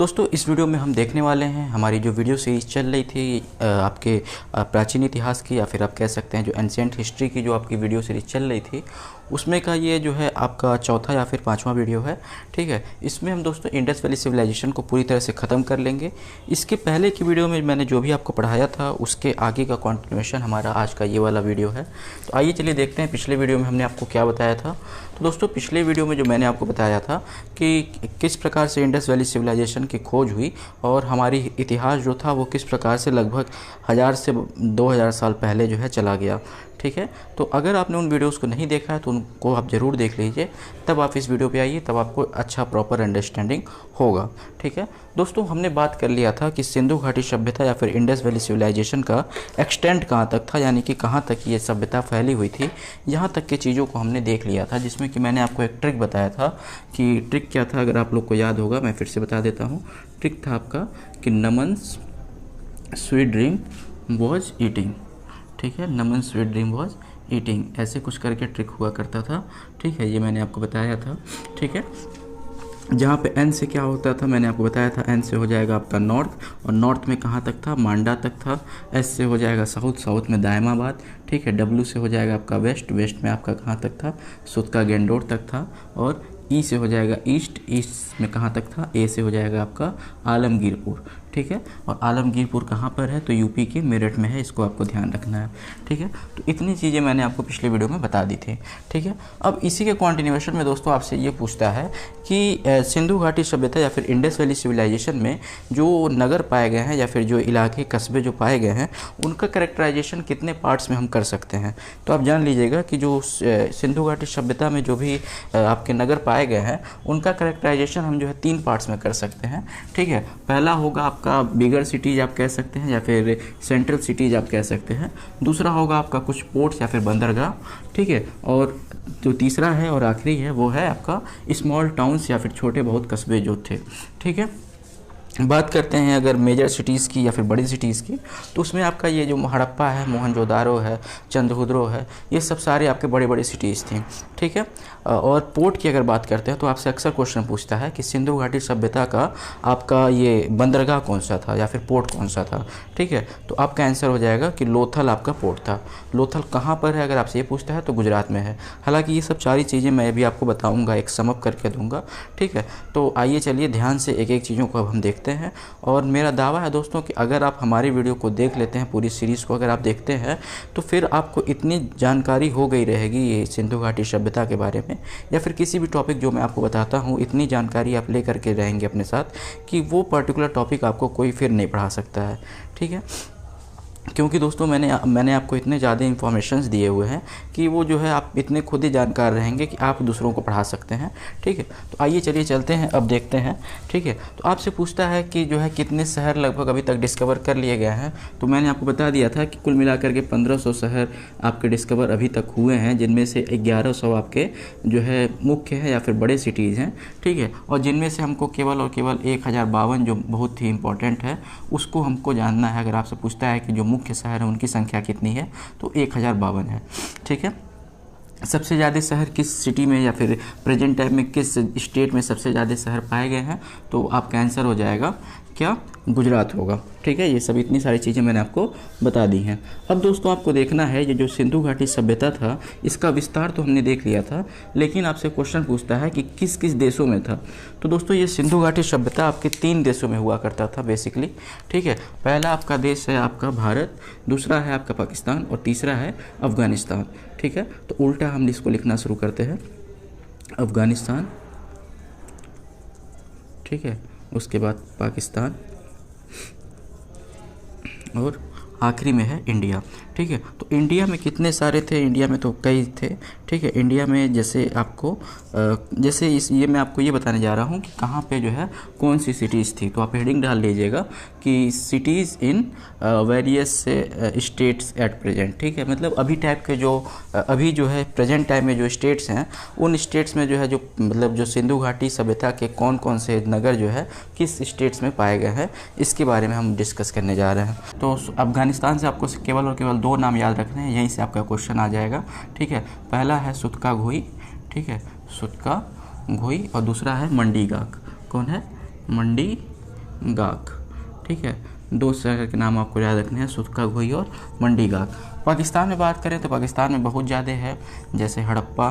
दोस्तों इस वीडियो में हम देखने वाले हैं हमारी जो वीडियो सीरीज़ चल रही थी आपके प्राचीन इतिहास की या फिर आप कह सकते हैं जो एंशिएंट हिस्ट्री की जो आपकी वीडियो सीरीज़ चल रही थी उसमें का ये जो है आपका चौथा या फिर पांचवा वीडियो है। ठीक है, इसमें हम दोस्तों इंडस वैली सिविलाइजेशन को पूरी तरह से ख़त्म कर लेंगे। इसके पहले की वीडियो में मैंने जो भी आपको पढ़ाया था उसके आगे का कंटिन्यूएशन हमारा आज का ये वाला वीडियो है। तो आइए चलिए देखते हैं पिछले वीडियो में हमने आपको क्या बताया था। तो दोस्तों पिछले वीडियो में जो मैंने आपको बताया था कि किस प्रकार से इंडस वैली सिविलाइजेशन की खोज हुई और हमारी इतिहास जो था वो किस प्रकार से लगभग 1000 से 2000 साल पहले जो है चला गया। ठीक है, तो अगर आपने उन वीडियोस को नहीं देखा है तो उनको आप ज़रूर देख लीजिए, तब आप इस वीडियो पे आइए, तब आपको अच्छा प्रॉपर अंडरस्टैंडिंग होगा। ठीक है दोस्तों, हमने बात कर लिया था कि सिंधु घाटी सभ्यता या फिर इंडस वैली सिविलाइजेशन का एक्सटेंट कहाँ तक था, यानी कि कहाँ तक ये सभ्यता फैली हुई थी, यहाँ तक के चीज़ों को हमने देख लिया था, जिसमें कि मैंने आपको एक ट्रिक बताया था। कि ट्रिक क्या था, अगर आप लोग को याद होगा मैं फिर से बता देता हूँ। ट्रिक था आपका कि नमन्स स्वीट ड्रीम वॉज ईटिंग। ठीक है, नमन स्वीट ड्रीम वॉज ईटिंग, ऐसे कुछ करके ट्रिक हुआ करता था। ठीक है, ये मैंने आपको बताया था। ठीक है, जहाँ पे एन से क्या होता था मैंने आपको बताया था। एन से हो जाएगा आपका नॉर्थ, और नॉर्थ में कहाँ तक था, मांडा तक था। एस से हो जाएगा साउथ, साउथ में दायमाबाद। ठीक है, डब्ल्यू से हो जाएगा आपका वेस्ट, वेस्ट में आपका कहाँ तक था, सुत का गेंडोर तक था। और ई से हो जाएगा ईस्ट, ईस्ट में कहाँ तक था, ए से हो जाएगा आपका आलमगीरपुर। ठीक है, और आलमगीरपुर कहाँ पर है, तो यूपी के मेरठ में है, इसको आपको ध्यान रखना है। ठीक है, तो इतनी चीज़ें मैंने आपको पिछले वीडियो में बता दी थी। ठीक है, अब इसी के कंटिन्यूएशन में दोस्तों आपसे ये पूछता है कि सिंधु घाटी सभ्यता या फिर इंडस वैली सिविलाइजेशन में जो नगर पाए गए हैं या फिर जो इलाके कस्बे जो पाए गए हैं उनका कैरेक्टराइजेशन कितने पार्ट्स में हम कर सकते हैं। तो आप जान लीजिएगा कि जो सिंधु घाटी सभ्यता में जो भी आपके नगर पाए गए हैं उनका कैरेक्टराइजेशन हम जो है 3 पार्ट्स में कर सकते हैं। ठीक है, पहला होगा आपका बिगर सिटीज़ आप कह सकते हैं या फिर सेंट्रल सिटीज़ आप कह सकते हैं। दूसरा होगा आपका कुछ पोर्ट्स या फिर बंदरगाह। ठीक है, और जो तीसरा है और आखिरी है वो है आपका स्मॉल टाउन्स या फिर छोटे बहुत कस्बे जो थे। ठीक है, बात करते हैं अगर मेजर सिटीज़ की या फिर बड़ी सिटीज़ की, तो उसमें आपका ये जो हड़प्पा है, मोहनजोदारो है, चंद्रहुद्रो है, ये सब सारे आपके बड़े बड़े सिटीज़ थी। ठीक है, और पोर्ट की अगर बात करते हैं तो आपसे अक्सर क्वेश्चन पूछता है कि सिंधु घाटी सभ्यता का आपका ये बंदरगाह कौन सा था या फिर पोर्ट कौन सा था। ठीक है, तो आपका आंसर हो जाएगा कि लोथल आपका पोर्ट था। लोथल कहाँ पर है अगर आपसे ये पूछता है तो गुजरात में है। हालांकि ये सब सारी चीज़ें मैं भी आपको बताऊँगा, एक समअप करके दूँगा। ठीक है, तो आइए चलिए ध्यान से एक एक चीज़ों को अब हम देखते हैं। और मेरा दावा है दोस्तों कि अगर आप हमारी वीडियो को देख लेते हैं, पूरी सीरीज़ को अगर आप देखते हैं तो फिर आपको इतनी जानकारी हो गई रहेगी ये सिंधु घाटी सभ्यता के बारे में या फिर किसी भी टॉपिक जो मैं आपको बताता हूँ, इतनी जानकारी आप ले करके रहेंगे अपने साथ कि वो पर्टिकुलर टॉपिक आपको कोई फिर नहीं पढ़ा सकता है। ठीक है, क्योंकि दोस्तों मैंने आपको इतने ज़्यादा इन्फॉर्मेशंस दिए हुए हैं कि वो जो है आप इतने खुद ही जानकार रहेंगे कि आप दूसरों को पढ़ा सकते हैं। ठीक है, तो आइए चलिए चलते हैं, अब देखते हैं। ठीक है, तो आपसे पूछता है कि जो है कितने शहर लगभग अभी तक डिस्कवर कर लिए गए हैं। तो मैंने आपको बता दिया था कि कुल मिलाकर के 1500 शहर आपके डिस्कवर अभी तक हुए हैं, जिनमें से 1100 आपके जो है मुख्य है या फिर बड़े सिटीज़ हैं। ठीक है, और जिनमें से हमको केवल और केवल 1052 जो बहुत ही इंपॉर्टेंट है उसको हमको जानना है। अगर आपसे पूछता है कि जो मुख्य शहर है उनकी संख्या कितनी है, तो 1052 है। ठीक है, सबसे ज़्यादा शहर किस सिटी में या फिर प्रेजेंट टाइम में किस स्टेट में सबसे ज़्यादा शहर पाए गए हैं, तो आपका आंसर हो जाएगा क्या, गुजरात होगा। ठीक है, ये सब इतनी सारी चीज़ें मैंने आपको बता दी हैं। अब दोस्तों आपको देखना है ये जो सिंधु घाटी सभ्यता था इसका विस्तार तो हमने देख लिया था, लेकिन आपसे क्वेश्चन पूछता है कि किस किस देशों में था। तो दोस्तों ये सिंधु घाटी सभ्यता आपके 3 देशों में हुआ करता था बेसिकली। ठीक है, पहला आपका देश है आपका भारत, दूसरा है आपका पाकिस्तान और तीसरा है अफ़गानिस्तान। ठीक है, तो उल्टा हम इसको लिखना शुरू करते हैं, अफ़गानिस्तान। ठीक है, उसके बाद पाकिस्तान और आखिरी में है इंडिया। ठीक है, तो इंडिया में कितने सारे थे, इंडिया में तो कई थे। ठीक है, इंडिया में जैसे आपको जैसे ये मैं आपको ये बताने जा रहा हूँ कि कहाँ पे जो है कौन सी सिटीज़ थी। तो आप हेडिंग डाल लीजिएगा कि cities in various states at present. ठीक है, मतलब अभी टाइप के जो अभी जो है प्रेजेंट टाइम में जो स्टेट्स हैं उन स्टेट्स में जो है जो मतलब जो सिंधु घाटी सभ्यता के कौन कौन से नगर जो है किस स्टेट्स में पाए गए हैं इसके बारे में हम डिस्कस करने जा रहे हैं। तो अफ़गानिस्तान से आपको केवल और केवल 2 नाम याद रखने हैं, यहीं से आपका क्वेश्चन आ जाएगा। ठीक है, पहला है सुतका घोई। ठीक है, सुतका घोई और दूसरा है मंडी गाक। कौन है, मंडी गाक। ठीक है, 2 शहर के नाम आपको याद रखने हैं, सुतका घोई और मंडी गाक। पाकिस्तान में बात करें तो पाकिस्तान में बहुत ज़्यादा है, जैसे हड़प्पा।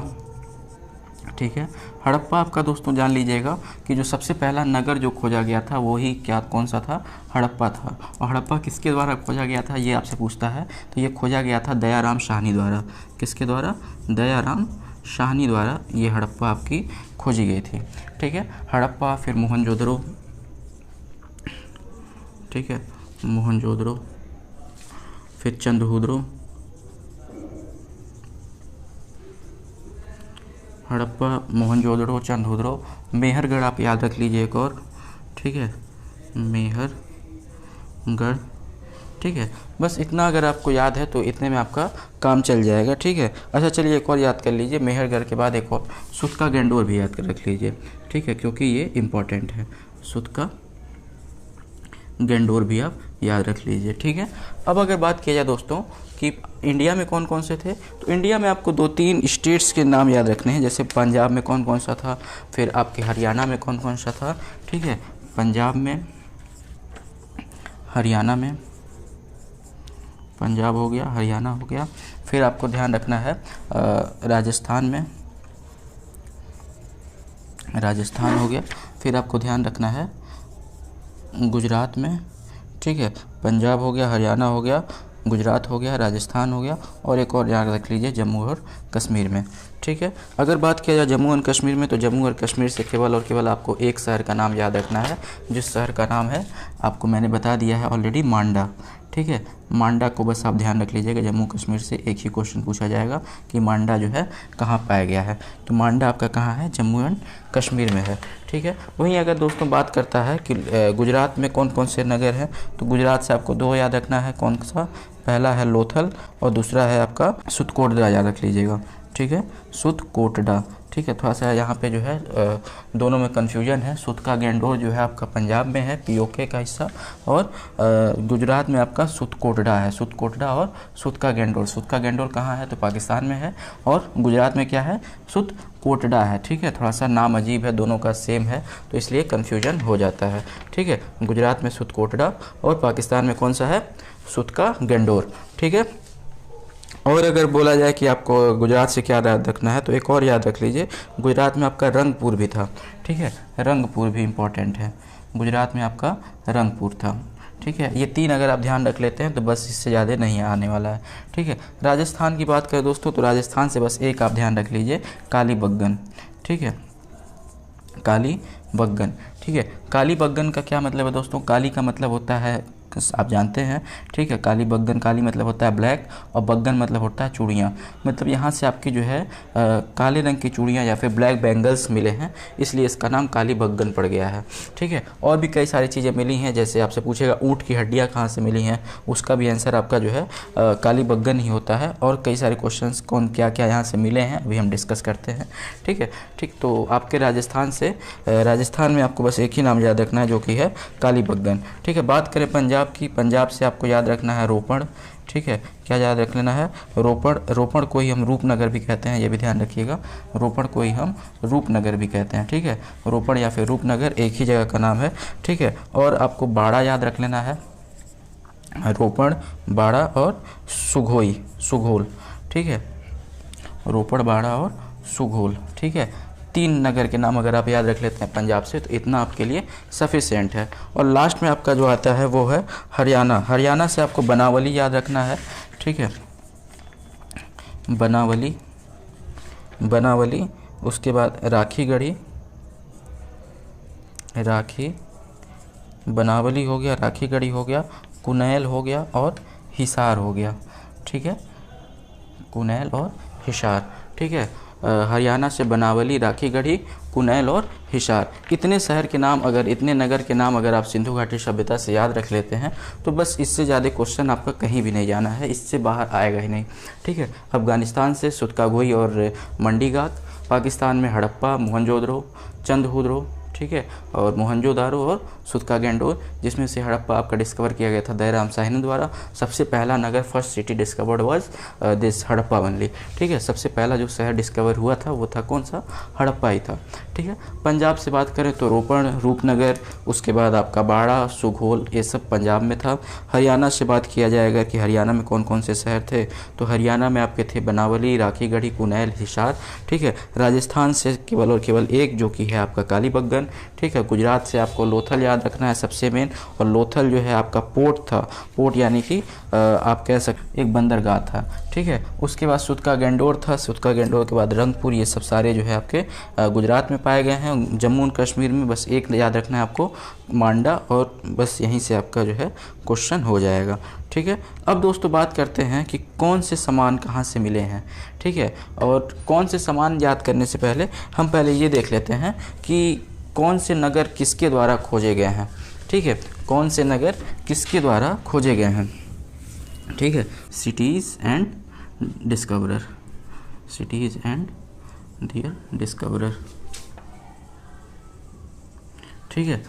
ठीक है, हड़प्पा आपका दोस्तों जान लीजिएगा कि जो सबसे पहला नगर जो खोजा गया था वो ही कौन सा था, हड़प्पा था। और हड़प्पा किसके द्वारा खोजा गया था ये आपसे पूछता है, तो ये खोजा गया था दयाराम शाहनी द्वारा। किसके द्वारा? दयाराम शाहनी द्वारा ये हड़प्पा आपकी खोजी गई थी। ठीक है, हड़प्पा, फिर मोहनजोदड़ो। ठीक है, मोहनजोदड़ो, फिर चंद्रहुदड़ो, हड़प्पा, मोहनजोदड़ो, चंद्रहुदड़ो, मेहरगढ़ आप याद रख लीजिए एक और। ठीक है, मेहरगढ़। ठीक है, बस इतना अगर आपको याद है तो इतने में आपका काम चल जाएगा। ठीक है, अच्छा चलिए एक और याद कर लीजिए, मेहरगढ़ के बाद एक और सुतका गेंडोर भी याद कर रख लीजिए। ठीक है, क्योंकि ये इम्पोर्टेंट है, सुतका गेंडोर भी आप याद रख लीजिए। ठीक है, अब अगर बात किया जाए दोस्तों कि इंडिया में कौन कौन से थे, तो इंडिया में आपको 2-3 स्टेट्स के नाम याद रखने हैं, जैसे पंजाब में कौन कौन सा था, फिर आपके हरियाणा में कौन कौन सा था। ठीक है, पंजाब में, हरियाणा में, पंजाब हो गया, हरियाणा हो गया। फिर आपको ध्यान रखना है राजस्थान में, राजस्थान हो गया। फिर आपको ध्यान रखना है गुजरात में। ठीक है, पंजाब हो गया, हरियाणा हो गया, गुजरात हो गया, राजस्थान हो गया, और एक और याद रख लीजिए जम्मू और कश्मीर में। ठीक है, अगर बात किया जाए जम्मू और कश्मीर में, तो जम्मू और कश्मीर से केवल और केवल आपको एक शहर का नाम याद रखना है, जिस शहर का नाम है आपको मैंने बता दिया है ऑलरेडी, मांडा। ठीक है, मांडा को बस आप ध्यान रख लीजिएगा, जम्मू कश्मीर से एक ही क्वेश्चन पूछा जाएगा कि मांडा जो है कहाँ पाया गया है, तो मांडा आपका कहाँ है, जम्मू एंड कश्मीर में है। ठीक है, वहीं अगर दोस्तों बात करता है कि गुजरात में कौन कौन से नगर हैं, तो गुजरात से आपको 2 याद रखना है, कौन सा, पहला है लोथल और दूसरा है आपका सुतकोटड़ा, याद रख लीजिएगा। ठीक है, सुतकोटड़ा। ठीक है, थोड़ा सा यहाँ पे जो है दोनों में कन्फ्यूजन है, सुतका गेंडोर जो है आपका पंजाब में है, पीओके का हिस्सा, और गुजरात में आपका सुतकोटड़ा है, सुतकोटड़ा और सुतका गेंडोर। सुतका गेंडोर कहाँ है, तो पाकिस्तान में है, और गुजरात में क्या है, सुतकोटड़ा है। ठीक है, थोड़ा सा नाम अजीब है, दोनों का सेम है, तो इसलिए कन्फ्यूजन हो जाता है। ठीक है, गुजरात में सुतकोटड़ा और पाकिस्तान में कौन सा है, सुतका गेंडोर। ठीक है, और अगर बोला जाए कि आपको गुजरात से क्या याद रखना है, तो एक और याद रख लीजिए, गुजरात में आपका रंगपुर भी था। ठीक है, रंगपुर भी इम्पोर्टेंट है, गुजरात में आपका रंगपुर था। ठीक है, ये 3 अगर आप ध्यान रख लेते हैं तो बस इससे ज़्यादा नहीं आने वाला है। ठीक है, राजस्थान की बात करें दोस्तों, तो राजस्थान से बस एक आप ध्यान रख लीजिए, कालीबंगन। ठीक है, कालीबंगन। ठीक है, कालीबंगन का क्या मतलब है दोस्तों, काली का मतलब होता है, आप जानते हैं। ठीक है, कालीबंगन, काली मतलब होता है ब्लैक, और बंगन मतलब होता है चूड़ियाँ, मतलब यहाँ से आपकी जो है काले रंग की चूड़ियाँ या फिर ब्लैक बैंगल्स मिले हैं, इसलिए इसका नाम कालीबंगन पड़ गया है। ठीक है, और भी कई सारी चीज़ें मिली हैं, जैसे आपसे पूछेगा ऊँट की हड्डियाँ कहाँ से मिली हैं, उसका भी आंसर आपका जो है कालीबंगन ही होता है। और कई सारे क्वेश्चंस कौन क्या क्या यहाँ से मिले हैं अभी हम डिस्कस करते हैं। ठीक है, ठीक, तो आपके राजस्थान से, राजस्थान में आपको बस एक ही नाम याद रखना है, जो कि है कालीबंगन। ठीक है, बात करें पंजाब की, पंजाब से आपको याद रखना है रोपड़। ठीक है, क्या याद रख लेना है, रोपड़। रोपड़ को ही हम रूपनगर भी कहते हैं, ये भी ध्यान रखिएगा, रोपड़ को ही हम रूपनगर भी कहते हैं। ठीक है, रोपड़ या फिर रूपनगर एक ही जगह का नाम है। ठीक है, और आपको बाड़ा याद रख लेना है, रोपड़, बाड़ा और सुघोई, सुघोल। ठीक है, रोपड़, बाड़ा और सुघोल। ठीक है, 3 नगर के नाम अगर आप याद रख लेते हैं पंजाब से, तो इतना आपके लिए सफिशिएंट है। और लास्ट में आपका जो आता है वो है हरियाणा। हरियाणा से आपको बनावली याद रखना है। ठीक है, बनावली, बनावली, उसके बाद राखीगढ़ी, राखी, बनावली हो गया, राखीगढ़ी हो गया, कुनैल हो गया और हिसार हो गया। ठीक है, कुनैल और हिसार। ठीक है, हरियाणा से बनावली, राखीगढ़ी, कुनैल और हिसार, इतने शहर के नाम अगर, इतने नगर के नाम अगर आप सिंधु घाटी सभ्यता से याद रख लेते हैं तो बस इससे ज़्यादा क्वेश्चन आपका कहीं भी नहीं जाना है, इससे बाहर आएगा ही नहीं। ठीक है, अफगानिस्तान से सुतकागोई और मंडीगाक, पाकिस्तान में हड़प्पा, मोहनजोदड़ो, चंद्रहुदड़ो, ठीक है, और मोहनजोदारो और सुतका गेंडोर, जिसमें से हड़प्पा आपका डिस्कवर किया गया था दयाराम साहनी द्वारा। सबसे पहला नगर, first city discovered was this Harappa only. ठीक है, सबसे पहला जो शहर डिस्कवर हुआ था वो था कौन सा, हड़प्पा ही था। ठीक है, पंजाब से बात करें तो रोपड़, रूपनगर, उसके बाद आपका बाड़ा, सुघोल, ये सब पंजाब में था। हरियाणा से बात किया जाएगा कि हरियाणा में कौन कौन से शहर थे, तो हरियाणा में आपके थे बनावली, राखीगढ़ी, कुनैल, हिसार। ठीक है, राजस्थान से केवल और केवल एक जो कि है आपका कालीबंगन। ठीक है, गुजरात से आपको लोथल याद रखना है सबसे मेन, और लोथल जो है आपका पोर्ट था, पोर्ट यानी कि आप कह सकते एक बंदरगाह था। ठीक है, उसके बाद सुतका गेंडोर था, सुतका गेंडोर के बाद रंगपुर, ये सब सारे जो है आपके गुजरात में पाए गए हैं। जम्मू एंड कश्मीर में बस एक याद रखना है आपको, मांडा, और बस यहीं से आपका जो है क्वेश्चन हो जाएगा। ठीक है, अब दोस्तों बात करते हैं कि कौन से सामान कहाँ से मिले हैं। ठीक है, और कौन से सामान याद करने से पहले हम पहले ये देख लेते हैं कि कौन से नगर किसके द्वारा खोजे गए हैं। ठीक है, कौन से नगर किसके द्वारा खोजे गए हैं। ठीक है, cities and discoverer, cities and their discoverer. ठीक है,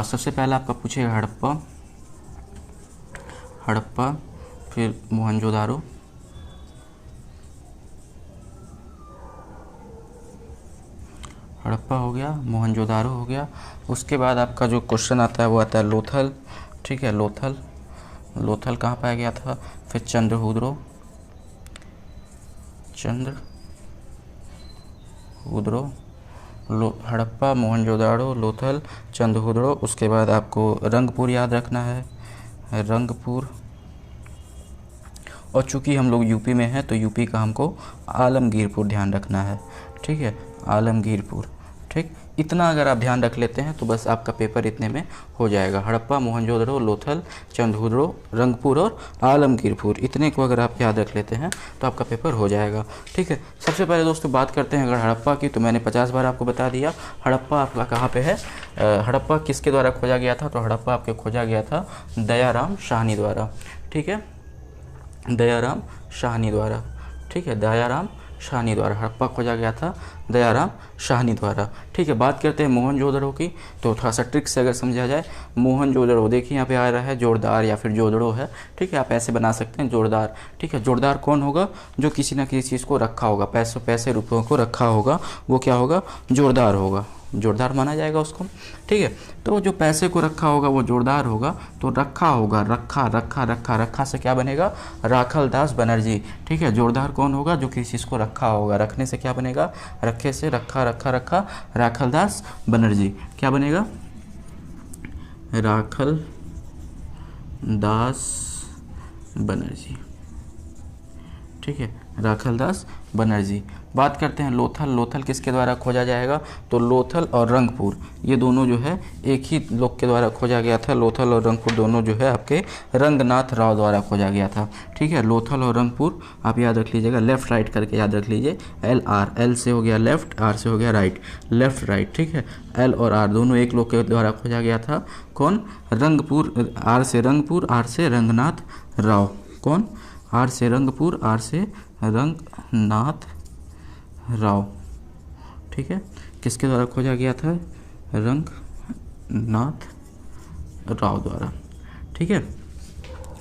सबसे पहला आपका पूछेगा हड़प्पा, हड़प्पा, फिर मोहनजोदारो, हड़प्पा हो गया, मोहनजोदारो हो गया। उसके बाद आपका जो क्वेश्चन आता है वो आता है लोथल। ठीक है, लोथल, लोथल कहाँ पाया गया था। फिर चंद्रहुदरो, चंद्रहुदरो, हड़प्पा, मोहनजोदारो, लोथल, चंद्रहुदरो। उसके बाद आपको रंगपुर याद रखना है, रंगपुर। और चूंकि हम लोग यूपी में हैं तो यूपी का हमको आलमगीरपुर ध्यान रखना है। ठीक है, आलमगीरपुर। ठीक, इतना अगर आप ध्यान रख लेते हैं तो बस आपका पेपर इतने में हो जाएगा। हड़प्पा, मोहनजोदड़ो, लोथल, चंद्रहुदरो, रंगपुर और आलमगीरपुर, इतने को अगर आप याद रख लेते हैं तो आपका पेपर हो जाएगा। ठीक है, सबसे पहले दोस्तों बात करते हैं अगर हड़प्पा की, तो मैंने 50 बार आपको बता दिया हड़प्पा आपका कहाँ पे है। हड़प्पा किसके द्वारा खोजा गया था, तो हड़प्पा आपके खोजा गया था दयाराम साहनी द्वारा। ठीक है, दयाराम साहनी द्वारा। ठीक है, दयाराम साहनी द्वारा हड़प्पा खोजा गया था दयाराम साहनी द्वारा। ठीक है, बात करते हैं मोहनजोदड़ो की, तो थोड़ा सा ट्रिक से अगर समझा जाए, मोहनजोदड़ो देखिए यहाँ पे आ रहा है जोरदार या फिर जोदड़ो है। ठीक है, आप ऐसे बना सकते हैं जोरदार। ठीक है, जोरदार कौन होगा, जो किसी ना किसी चीज़ को रखा होगा, पैसे रुपयों को रखा होगा, वो क्या होगा, जोरदार होगा, जोरदार माना जाएगा उसको। ठीक है, तो जो पैसे को रखा होगा वो जोरदार होगा, तो रखा होगा, रखा रखा रखा रखा से क्या बनेगा, राखल दास बनर्जी। ठीक है, जोरदार कौन होगा, जो किसी चीज़ को रखा होगा, रखने से क्या बनेगा, रखे से रखा रखा रखा, राखल दास बनर्जी। क्या बनेगा, राखल दास बनर्जी। ठीक है, राखल दास बनर्जी। बात करते हैं लोथल, लोथल किसके द्वारा खोजा जाएगा, तो लोथल और रंगपुर ये दोनों जो है एक ही लोग के द्वारा खोजा गया था। लोथल और रंगपुर दोनों जो है आपके रंगनाथ राव द्वारा खोजा गया था। ठीक है, लोथल और रंगपुर आप याद रख लीजिएगा, लेफ्ट राइट करके याद रख लीजिए। एल आर, एल से हो गया लेफ्ट, आर से हो गया राइट, लेफ्ट राइट। ठीक है, एल और आर दोनों एक लोग के द्वारा खोजा गया था। कौन, रंगपुर, आर से रंगपुर, आर से रंगनाथ राव। कौन, आर से रंगपुर, आर से रंगनाथ राव। ठीक है, किसके द्वारा खोजा गया था, रंगनाथ राव द्वारा। ठीक है,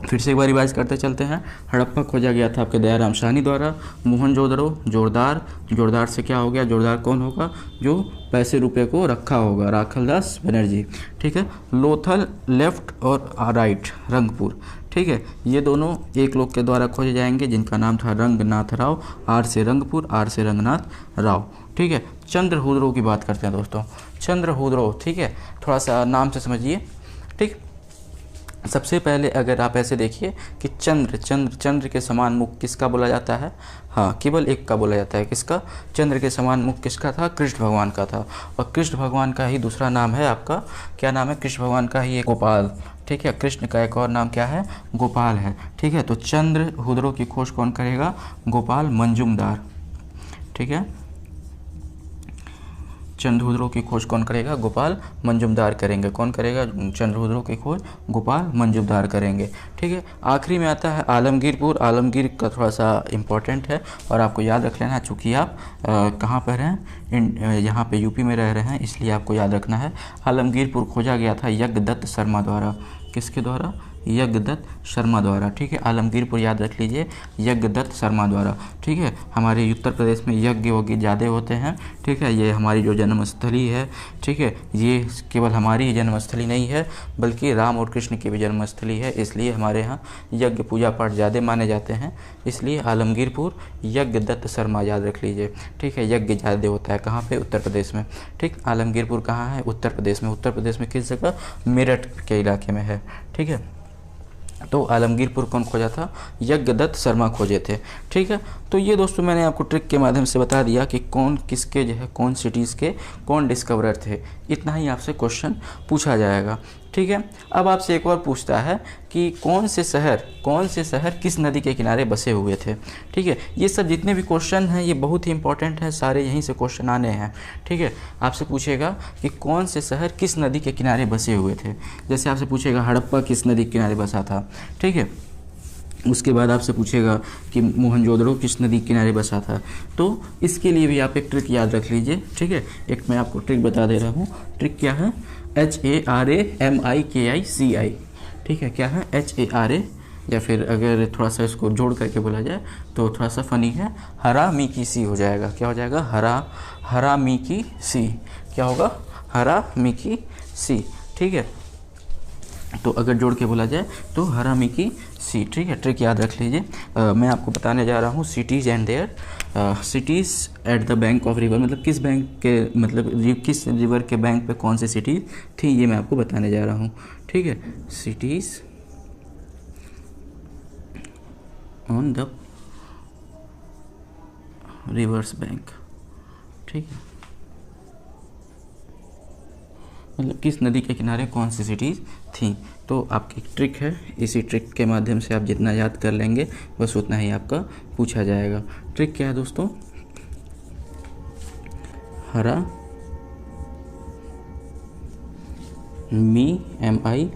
फिर से एक बार रिवाइज करते चलते हैं। हड़प्पा खोजा गया था आपके दयाराम साहनी द्वारा। मोहनजोदड़ो जोरदार, जोरदार से क्या हो गया, जोरदार कौन होगा, जो पैसे रुपए को रखा होगा, राखल दास बनर्जी। ठीक है, लोथल लेफ्ट और राइट, रंगपुर। ठीक है, ये दोनों एक लोग के द्वारा खोजे जाएंगे जिनका नाम था रंगनाथ राव, आर से रंगपुर, आर से रंगनाथ राव। ठीक है, चंद्रहुदरो की बात करते हैं दोस्तों, चंद्रहुदरो। ठीक है, थोड़ा सा नाम से समझिए। ठीक, सबसे पहले अगर आप ऐसे देखिए कि चंद्र, चंद्र, चंद्र के समान मुख किसका बोला जाता है, हाँ केवल एक का बोला जाता है, किसका, चंद्र के समान मुख किसका था, कृष्ण भगवान का था। और कृष्ण भगवान का ही दूसरा नाम है आपका, क्या नाम है, कृष्ण भगवान का ही एक गोपाल। ठीक है, कृष्ण का एक और नाम क्या है, गोपाल है। ठीक है, तो चंद्रहुदरो की खोज कौन करेगा, गोपाल मंजुमदार। ठीक है, चंद्रहुदरों की खोज कौन करेगा? गोपाल मंजुमदार करेंगे। कौन करेगा? चंद्रहुदरों की खोज गोपाल मंजुमदार करेंगे। ठीक है, आखिरी में आता है आलमगीरपुर। आलमगीर का थोड़ा सा इम्पोर्टेंट है और आपको याद रख लेना है, चूँकि आप कहाँ पर हैं, यहाँ पे यूपी में रह रहे हैं, इसलिए आपको याद रखना है। आलमगीरपुर खोजा गया था यज्ञदत्त शर्मा द्वारा। किसके द्वारा? यज्ञदत्त शर्मा द्वारा। ठीक है, आलमगीरपुर याद रख लीजिए, यज्ञदत्त शर्मा द्वारा। ठीक है, हमारे उत्तर प्रदेश में यज्ञ वज्ञ ज़्यादा होते हैं। ठीक है, ये हमारी जो जन्मस्थली है, ठीक है, ये केवल हमारी ही जन्मस्थली नहीं है बल्कि राम और कृष्ण की भी जन्मस्थली है, इसलिए हमारे यहाँ यज्ञ पूजा पाठ ज़्यादा माने जाते हैं, इसलिए आलमगीरपुर यज्ञदत्त शर्मा याद रख लीजिए। ठीक है, यज्ञ ज़्यादा होता है कहाँ पे? उत्तर प्रदेश में। ठीक, आलमगीरपुर कहाँ है? उत्तर प्रदेश में। उत्तर प्रदेश में किस जगह? मेरठ के इलाके में है। ठीक है, तो आलमगीरपुर कौन खोजा था? यज्ञदत्त शर्मा खोजे थे। ठीक है, तो ये दोस्तों मैंने आपको ट्रिक के माध्यम से बता दिया कि कौन किसके जो है कौन सिटीज़ के कौन डिस्कवरर थे। इतना ही आपसे क्वेश्चन पूछा जाएगा। ठीक है, अब आपसे एक और पूछता है कि कौन से शहर किस नदी के किनारे बसे हुए थे। ठीक है, ये सब जितने भी क्वेश्चन हैं ये बहुत ही इंपॉर्टेंट हैं, सारे यहीं से क्वेश्चन आने हैं। ठीक है, आपसे पूछेगा कि कौन से शहर किस नदी के किनारे बसे हुए थे। जैसे आपसे पूछेगा हड़प्पा किस नदी के किनारे बसा था। ठीक है, उसके बाद आपसे पूछेगा कि मोहनजोदड़ो किस नदी के किनारे बसा था। तो इसके लिए भी आप एक ट्रिक याद रख लीजिए। ठीक है, एक मैं आपको ट्रिक बता दे रहा हूँ। ट्रिक क्या है? HARAMIKICI। ठीक है, क्या है? HARA, या फिर अगर थोड़ा सा इसको जोड़ करके बोला जाए तो थोड़ा सा फनी है, हरा मी की सी हो जाएगा। क्या हो जाएगा? हरा मी की सी। क्या होगा? हरा मी की सी। ठीक है, तो अगर जोड़ के बोला जाए तो हरा मी की सी। ठीक है, ट्रिक याद रख लीजिए। मैं आपको बताने जा रहा हूँ cities and their cities at the bank of river, मतलब किस बैंक के, मतलब किस रिवर के बैंक पे कौन सी सिटी थी, ये मैं आपको बताने जा रहा हूँ। ठीक है, cities on the reverse bank. ठीक है, मतलब किस नदी के किनारे कौन सी सिटीज़ थी। तो आपकी ट्रिक है, इसी ट्रिक के माध्यम से आप जितना याद कर लेंगे बस उतना ही आपका पूछा जाएगा। ट्रिक क्या है दोस्तों? हरा मी MI,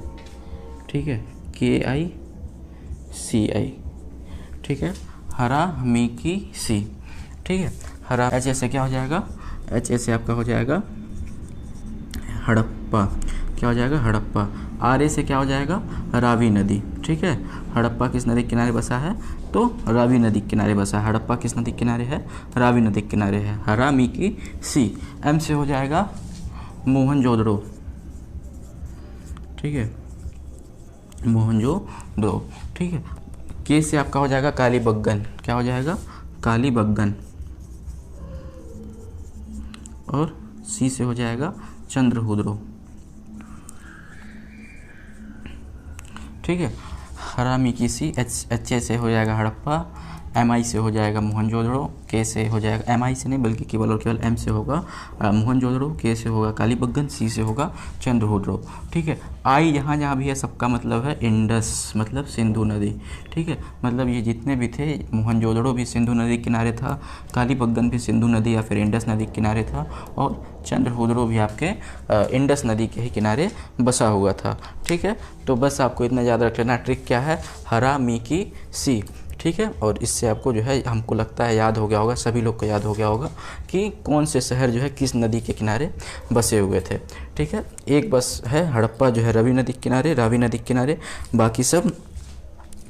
ठीक है, KICI। ठीक है, हरा मी की सी। ठीक है, हरा H से क्या हो जाएगा? H से आपका हो जाएगा हड़प्पा। क्या हो जाएगा? हड़प्पा। RA से क्या हो जाएगा? रावी नदी। ठीक है, हड़प्पा किस नदी के किनारे बसा है? तो रावी नदी के किनारे बसा है। हड़प्पा किस नदी के किनारे है? रावी नदी के किनारे है। हरा मी की सी। M से हो जाएगा मोहनजोदड़ो। ठीक है, मोहनजोदड़ो। ठीक है, K से आपका हो जाएगा कालीबंगन। क्या हो जाएगा? कालीबंगन। और C से हो जाएगा चंद्रहुदरो। ठीक है, हरा मी की सी। H से हो जाएगा हड़प्पा। MI से हो जाएगा मोहनजोदड़ो। K से हो जाएगा, MI से नहीं बल्कि केवल और केवल M से होगा मोहनजोदड़ो। K से होगा कालीबंगन। C से होगा चंद्रहुदरो। ठीक है, I जहाँ जहाँ भी है सबका मतलब है इंडस, मतलब सिंधु नदी। ठीक है, मतलब ये जितने भी थे, मोहनजोदड़ो भी सिंधु नदी के किनारे था, कालीबंगन भी सिंधु नदी या फिर इंडस नदी के किनारे था, और चंद्रहुदरो भी आपके इंडस नदी के ही किनारे बसा हुआ था। ठीक है, तो बस आपको इतना याद रख लेना। ट्रिक क्या है? हरा मी की सी। ठीक है, और इससे आपको जो है, हमको लगता है याद हो गया होगा, सभी लोग को याद हो गया होगा कि कौन से शहर जो है किस नदी के किनारे बसे हुए थे। ठीक है, एक बस है हड़प्पा जो है रावी नदी के किनारे, बाकी सब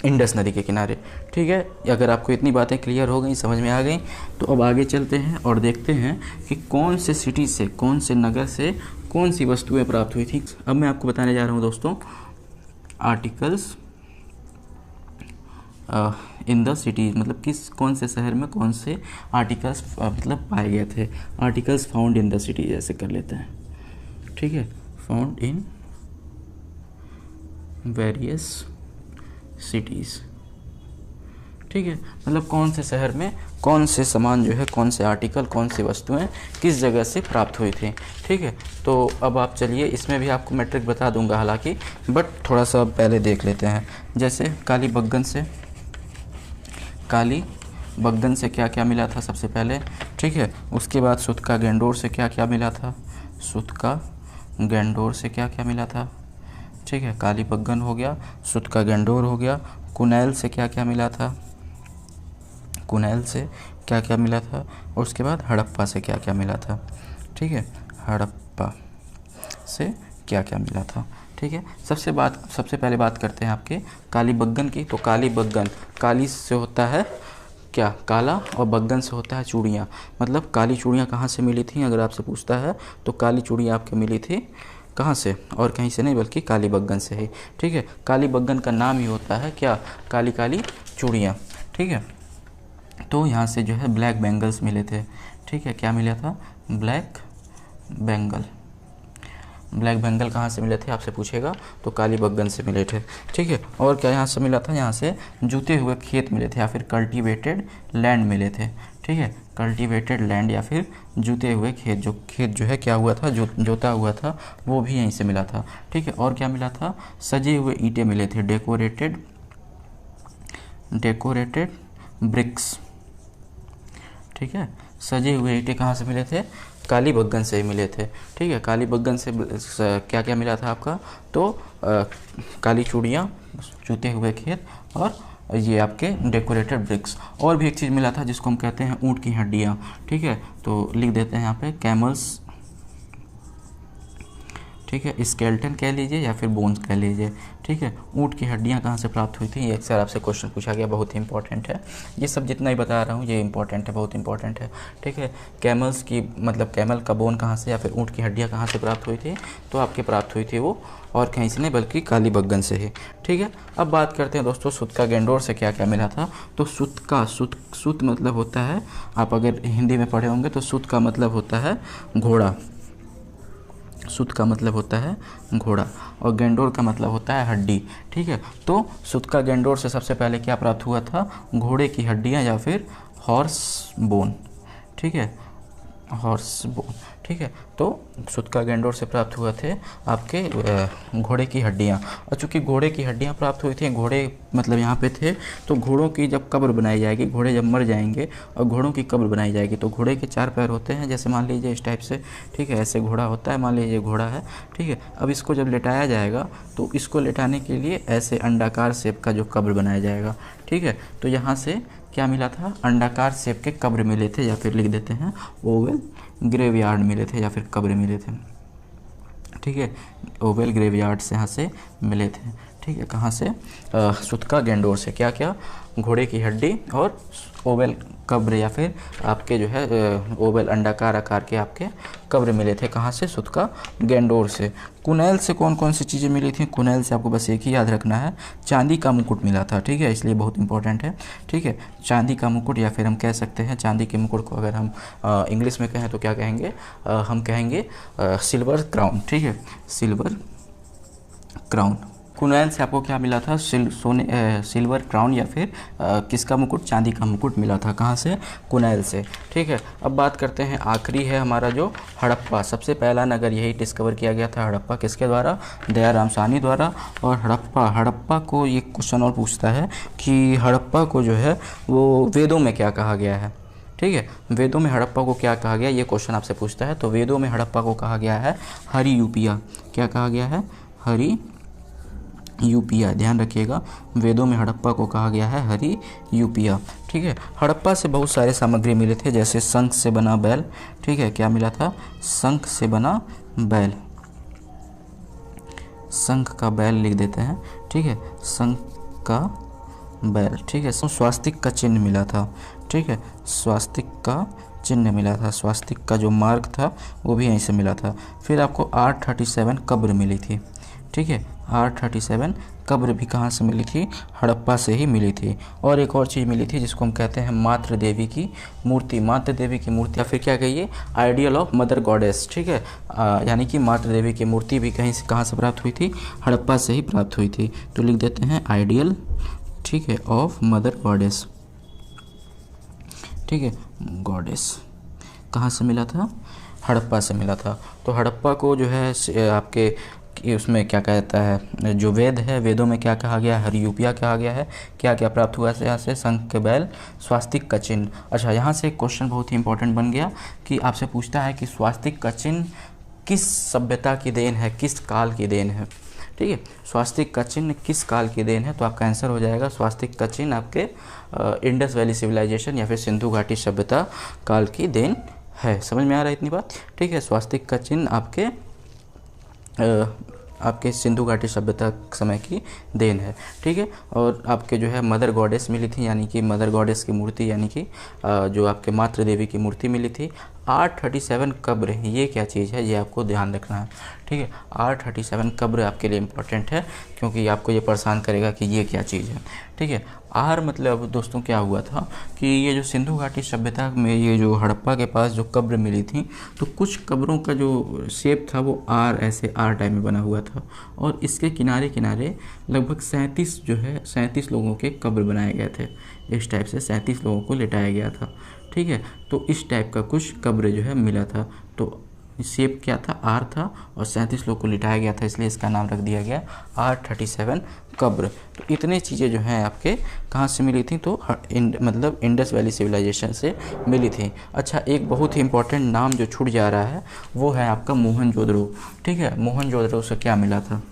इंडस नदी के किनारे। ठीक है, अगर आपको इतनी बातें क्लियर हो गई, समझ में आ गई, तो अब आगे चलते हैं और देखते हैं कि कौन से सिटी से, कौन से नगर से कौन सी वस्तुएं प्राप्त हुई थी। अब मैं आपको बताने जा रहा हूँ दोस्तों आर्टिकल्स इन द सिटीज़, मतलब कौन से शहर में कौन से आर्टिकल्स मतलब पाए गए थे। Articles found in the city जैसे कर लेते हैं। ठीक है, फाउंड इन वेरियस सिटीज़। ठीक है, मतलब कौन से शहर में कौन से सामान जो है, कौन से आर्टिकल, कौन सी वस्तुएं किस जगह से प्राप्त हुई थी। ठीक है, तो अब आप चलिए, इसमें भी आपको मैं ट्रिक बता दूंगा हालांकि, बट थोड़ा सा पहले देख लेते हैं। जैसे कालीबंगन से बग्गन से क्या क्या मिला था सबसे पहले, ठीक है। उसके बाद सुतका गैंडोर से क्या क्या मिला था, सुतका गैंडोर से क्या क्या मिला था, ठीक है। काली बग्गन हो गया, सुतका गैंडोर हो गया। कुनैल से क्या क्या मिला था, कुनैल से क्या क्या मिला था। और उसके बाद हड़प्पा से क्या क्या मिला था, ठीक है। हड़प्पा से क्या क्या मिला था, ठीक है। सबसे पहले बात करते हैं आपके काली बग्गन की। तो काली बग्गन, काली से होता है क्या, काला, और बग्गन से होता है चूड़ियाँ। मतलब काली चूड़ियाँ कहाँ से मिली थी अगर आपसे पूछता है तो काली चूड़ियाँ आपके मिली थी कहाँ से, और कहीं से नहीं बल्कि काली बग्गन से ही, ठीक है। काली बग्गन का नाम ही होता है क्या, काली काली चूड़ियाँ, ठीक है। तो यहाँ से जो है ब्लैक बैंगल्स मिले थे, ठीक है। क्या मिला था, ब्लैक बैंगल। ब्लैक बैंगल कहाँ से मिले थे आपसे पूछेगा तो काली बग्गन से मिले थे, ठीक है। और क्या यहाँ से मिला था, यहाँ से जूते हुए खेत मिले थे या फिर कल्टीवेटेड लैंड मिले थे, ठीक है। कल्टीवेटेड लैंड या फिर जूते हुए खेत, जो खेत जो है क्या हुआ था, जोता हुआ था, वो भी यहीं से मिला था, ठीक है। और क्या मिला था, सजे हुए ईंटें मिले थे, डेकोरेटेड ब्रिक्स, ठीक है। सजे हुए ईंटें कहाँ से मिले थे, काली बग्गन से ही मिले थे, ठीक है। काली बग्गन से क्या क्या मिला था आपका, तो काली चूड़ियाँ, जूते हुए खेत, और ये आपके डेकोरेटेड ब्रिक्स। और भी एक चीज़ मिला था जिसको हम कहते हैं ऊँट की हड्डियाँ, ठीक है। तो लिख देते हैं यहाँ पे कैमल्स, ठीक है। स्केलेटन कह लीजिए या फिर बोन्स कह लीजिए, ठीक है। ऊँट की हड्डियाँ कहाँ से प्राप्त हुई थी, ये अक्सर आपसे क्वेश्चन पूछा गया, बहुत ही इंपॉर्टेंट है। ये सब जितना ही बता रहा हूँ ये इंपॉर्टेंट है, बहुत इंपॉर्टेंट है, ठीक है। कैमल्स की मतलब कैमल का बोन कहाँ से या फिर ऊँट की हड्डियाँ कहाँ से प्राप्त हुई थी, तो आपके प्राप्त हुई थी वो और कहीं से नहीं बल्कि काली बग्गन से ही, ठीक है। अब बात करते हैं दोस्तों सुतका गैंडोर से क्या क्या मिला था। तो सुत मतलब होता है, आप अगर हिंदी में पढ़े होंगे तो सुत का मतलब होता है घोड़ा, सुत का मतलब होता है घोड़ा, और गैंडोर का मतलब होता है हड्डी, ठीक है। तो सुतका गैंडोर से सबसे पहले क्या प्राप्त हुआ था, घोड़े की हड्डियाँ या फिर हॉर्स बोन, ठीक है, हॉर्स बोन, ठीक है। तो सुतका गैंडोर से प्राप्त हुए थे आपके घोड़े की हड्डियाँ। और चूँकि घोड़े की हड्डियाँ प्राप्त हुई थी, घोड़े मतलब यहाँ पे थे, तो घोड़ों की जब कब्र बनाई जाएगी, घोड़े जब मर जाएंगे और घोड़ों की कब्र बनाई जाएगी, तो घोड़े के 4 पैर होते हैं, जैसे मान लीजिए इस टाइप से, ठीक है। ऐसे घोड़ा होता है, मान लीजिए घोड़ा है, ठीक है। अब इसको जब लेटाया जाएगा तो इसको लेटाने के लिए ऐसे अंडाकार शेप का जो कब्र बनाया जाएगा, ठीक है। तो यहाँ से क्या मिला था, अंडाकार शेप के कब्र मिले थे, या फिर लिख देते हैं ओवल ग्रेवयार्ड मिले थे, या फिर कब्र मिले थे, ठीक है। ओवल ग्रेवयार्ड से यहाँ से मिले थे, ठीक है। कहाँ से, सुतका गैंडोर से। क्या क्या, घोड़े की हड्डी और ओवल कब्र या फिर आपके जो है ओवल अंडाकार आकार के आपके कब्र मिले थे, कहाँ से, सुतका गैंडोर से। कुनैल से कौन कौन सी चीज़ें मिली थी, कुनैल से आपको बस एक ही याद रखना है, चांदी का मुकुट मिला था, ठीक है, इसलिए बहुत इंपॉर्टेंट है, ठीक है। चांदी का मुकुट, या फिर हम कह सकते हैं चांदी के मुकुट को अगर हम इंग्लिश में कहें तो क्या कहेंगे, हम कहेंगे सिल्वर क्राउन, ठीक है, सिल्वर क्राउन। कुनैल से आपको क्या मिला था, सिल्वर क्राउन या फिर किसका मुकुट, चांदी का मुकुट मिला था, कहाँ से, कुनैल से, ठीक है। अब बात करते हैं, आखिरी है हमारा जो हड़प्पा। सबसे पहला नगर यही डिस्कवर किया गया था, हड़प्पा, किसके द्वारा, दयाराम साहनी द्वारा। और हड़प्पा को ये क्वेश्चन और पूछता है कि हड़प्पा को जो है वो वेदों में क्या कहा गया है, ठीक है। वेदों में हड़प्पा को क्या कहा गया, ये क्वेश्चन आपसे पूछता है। तो वेदों में हड़प्पा को कहा गया है हरि यूपिया। क्या कहा गया है, हरि यूपिया, ध्यान रखिएगा, वेदों में हड़प्पा को कहा गया है हरि यूपिया, ठीक है। हड़प्पा से बहुत सारे सामग्री मिले थे, जैसे शंख से बना बैल, ठीक है। क्या मिला था, शंख से बना बैल, शंख का बैल लिख देते हैं, ठीक है, शंख का बैल, ठीक है। स्वास्तिक का चिन्ह मिला था, ठीक है, स्वास्तिक का चिन्ह मिला था, स्वास्तिक का जो मार्क था वो भी यहीं से मिला था। फिर आपको R37 कब्र मिली थी, ठीक है। R37 कब्र भी कहाँ से मिली थी, हड़प्पा से ही मिली थी। और एक और चीज़ मिली थी जिसको हम कहते हैं मातृ देवी की मूर्ति, मातृ देवी की मूर्ति, या फिर क्या कहिए, आइडियल ऑफ मदर गॉडेस, ठीक है। यानी कि मातृ देवी की मूर्ति भी कहाँ से प्राप्त हुई थी, हड़प्पा से ही प्राप्त हुई थी। तो लिख देते हैं आइडियल, ठीक है, ऑफ मदर गॉडेस, ठीक है, गॉडेस कहाँ से मिला था, हड़प्पा से मिला था। तो हड़प्पा को जो है आपके कि उसमें क्या कहता है, जो वेद है, वेदों में क्या कहा गया है, हरियूपिया कहा गया है, क्या क्या प्राप्त हुआ है यहाँ से, शंख बैल, स्वास्तिक का चिन्ह। अच्छा, यहाँ से एक क्वेश्चन बहुत ही इंपॉर्टेंट बन गया कि आपसे पूछता है कि स्वास्तिक का चिन्ह किस सभ्यता की देन है, किस काल की देन है। ठीक है, स्वास्तिक का चिन्ह किस काल की देन है, तो आपका आंसर हो जाएगा स्वास्तिक का चिन्ह आपके इंडस वैली सिविलाइजेशन या फिर सिंधु घाटी सभ्यता काल की देन है। समझ में आ रहा है इतनी बात? ठीक है, स्वास्तिक का चिन्ह आपके सिंधु घाटी सभ्यता समय की देन है। ठीक है, और आपके जो है मदर गॉडेस मिली थी, यानी कि मदर गॉडेस की मूर्ति, यानी कि जो आपके मातृ देवी की मूर्ति मिली थी। R37 कब्र, ये क्या चीज़ है, ये आपको ध्यान रखना है। ठीक है, R37 कब्र आपके लिए इम्पोर्टेंट है, क्योंकि आपको ये परेशान करेगा कि ये क्या चीज़ है। ठीक है, आर मतलब दोस्तों क्या हुआ था कि ये जो सिंधु घाटी सभ्यता में ये जो हड़प्पा के पास जो कब्र मिली थी, तो कुछ कब्रों का जो शेप था वो आर, ऐसे आर टाइप में बना हुआ था, और इसके किनारे किनारे लगभग 37 लोगों के कब्र बनाए गए थे। इस टाइप से 37 लोगों को लिटाया गया था। ठीक है, तो इस टाइप का कुछ कब्र जो है मिला था, तो शेप क्या था, आर था, और 37 लोग को लिटाया गया था, इसलिए इसका नाम रख दिया गया R37 कब्र। तो इतने चीज़ें जो हैं आपके कहाँ से मिली थी, तो मतलब इंडस वैली सिविलाइजेशन से मिली थी। अच्छा, एक बहुत ही इंपॉर्टेंट नाम जो छूट जा रहा है वो है आपका मोहनजोदड़ो। ठीक है, मोहनजोदड़ो से क्या मिला था?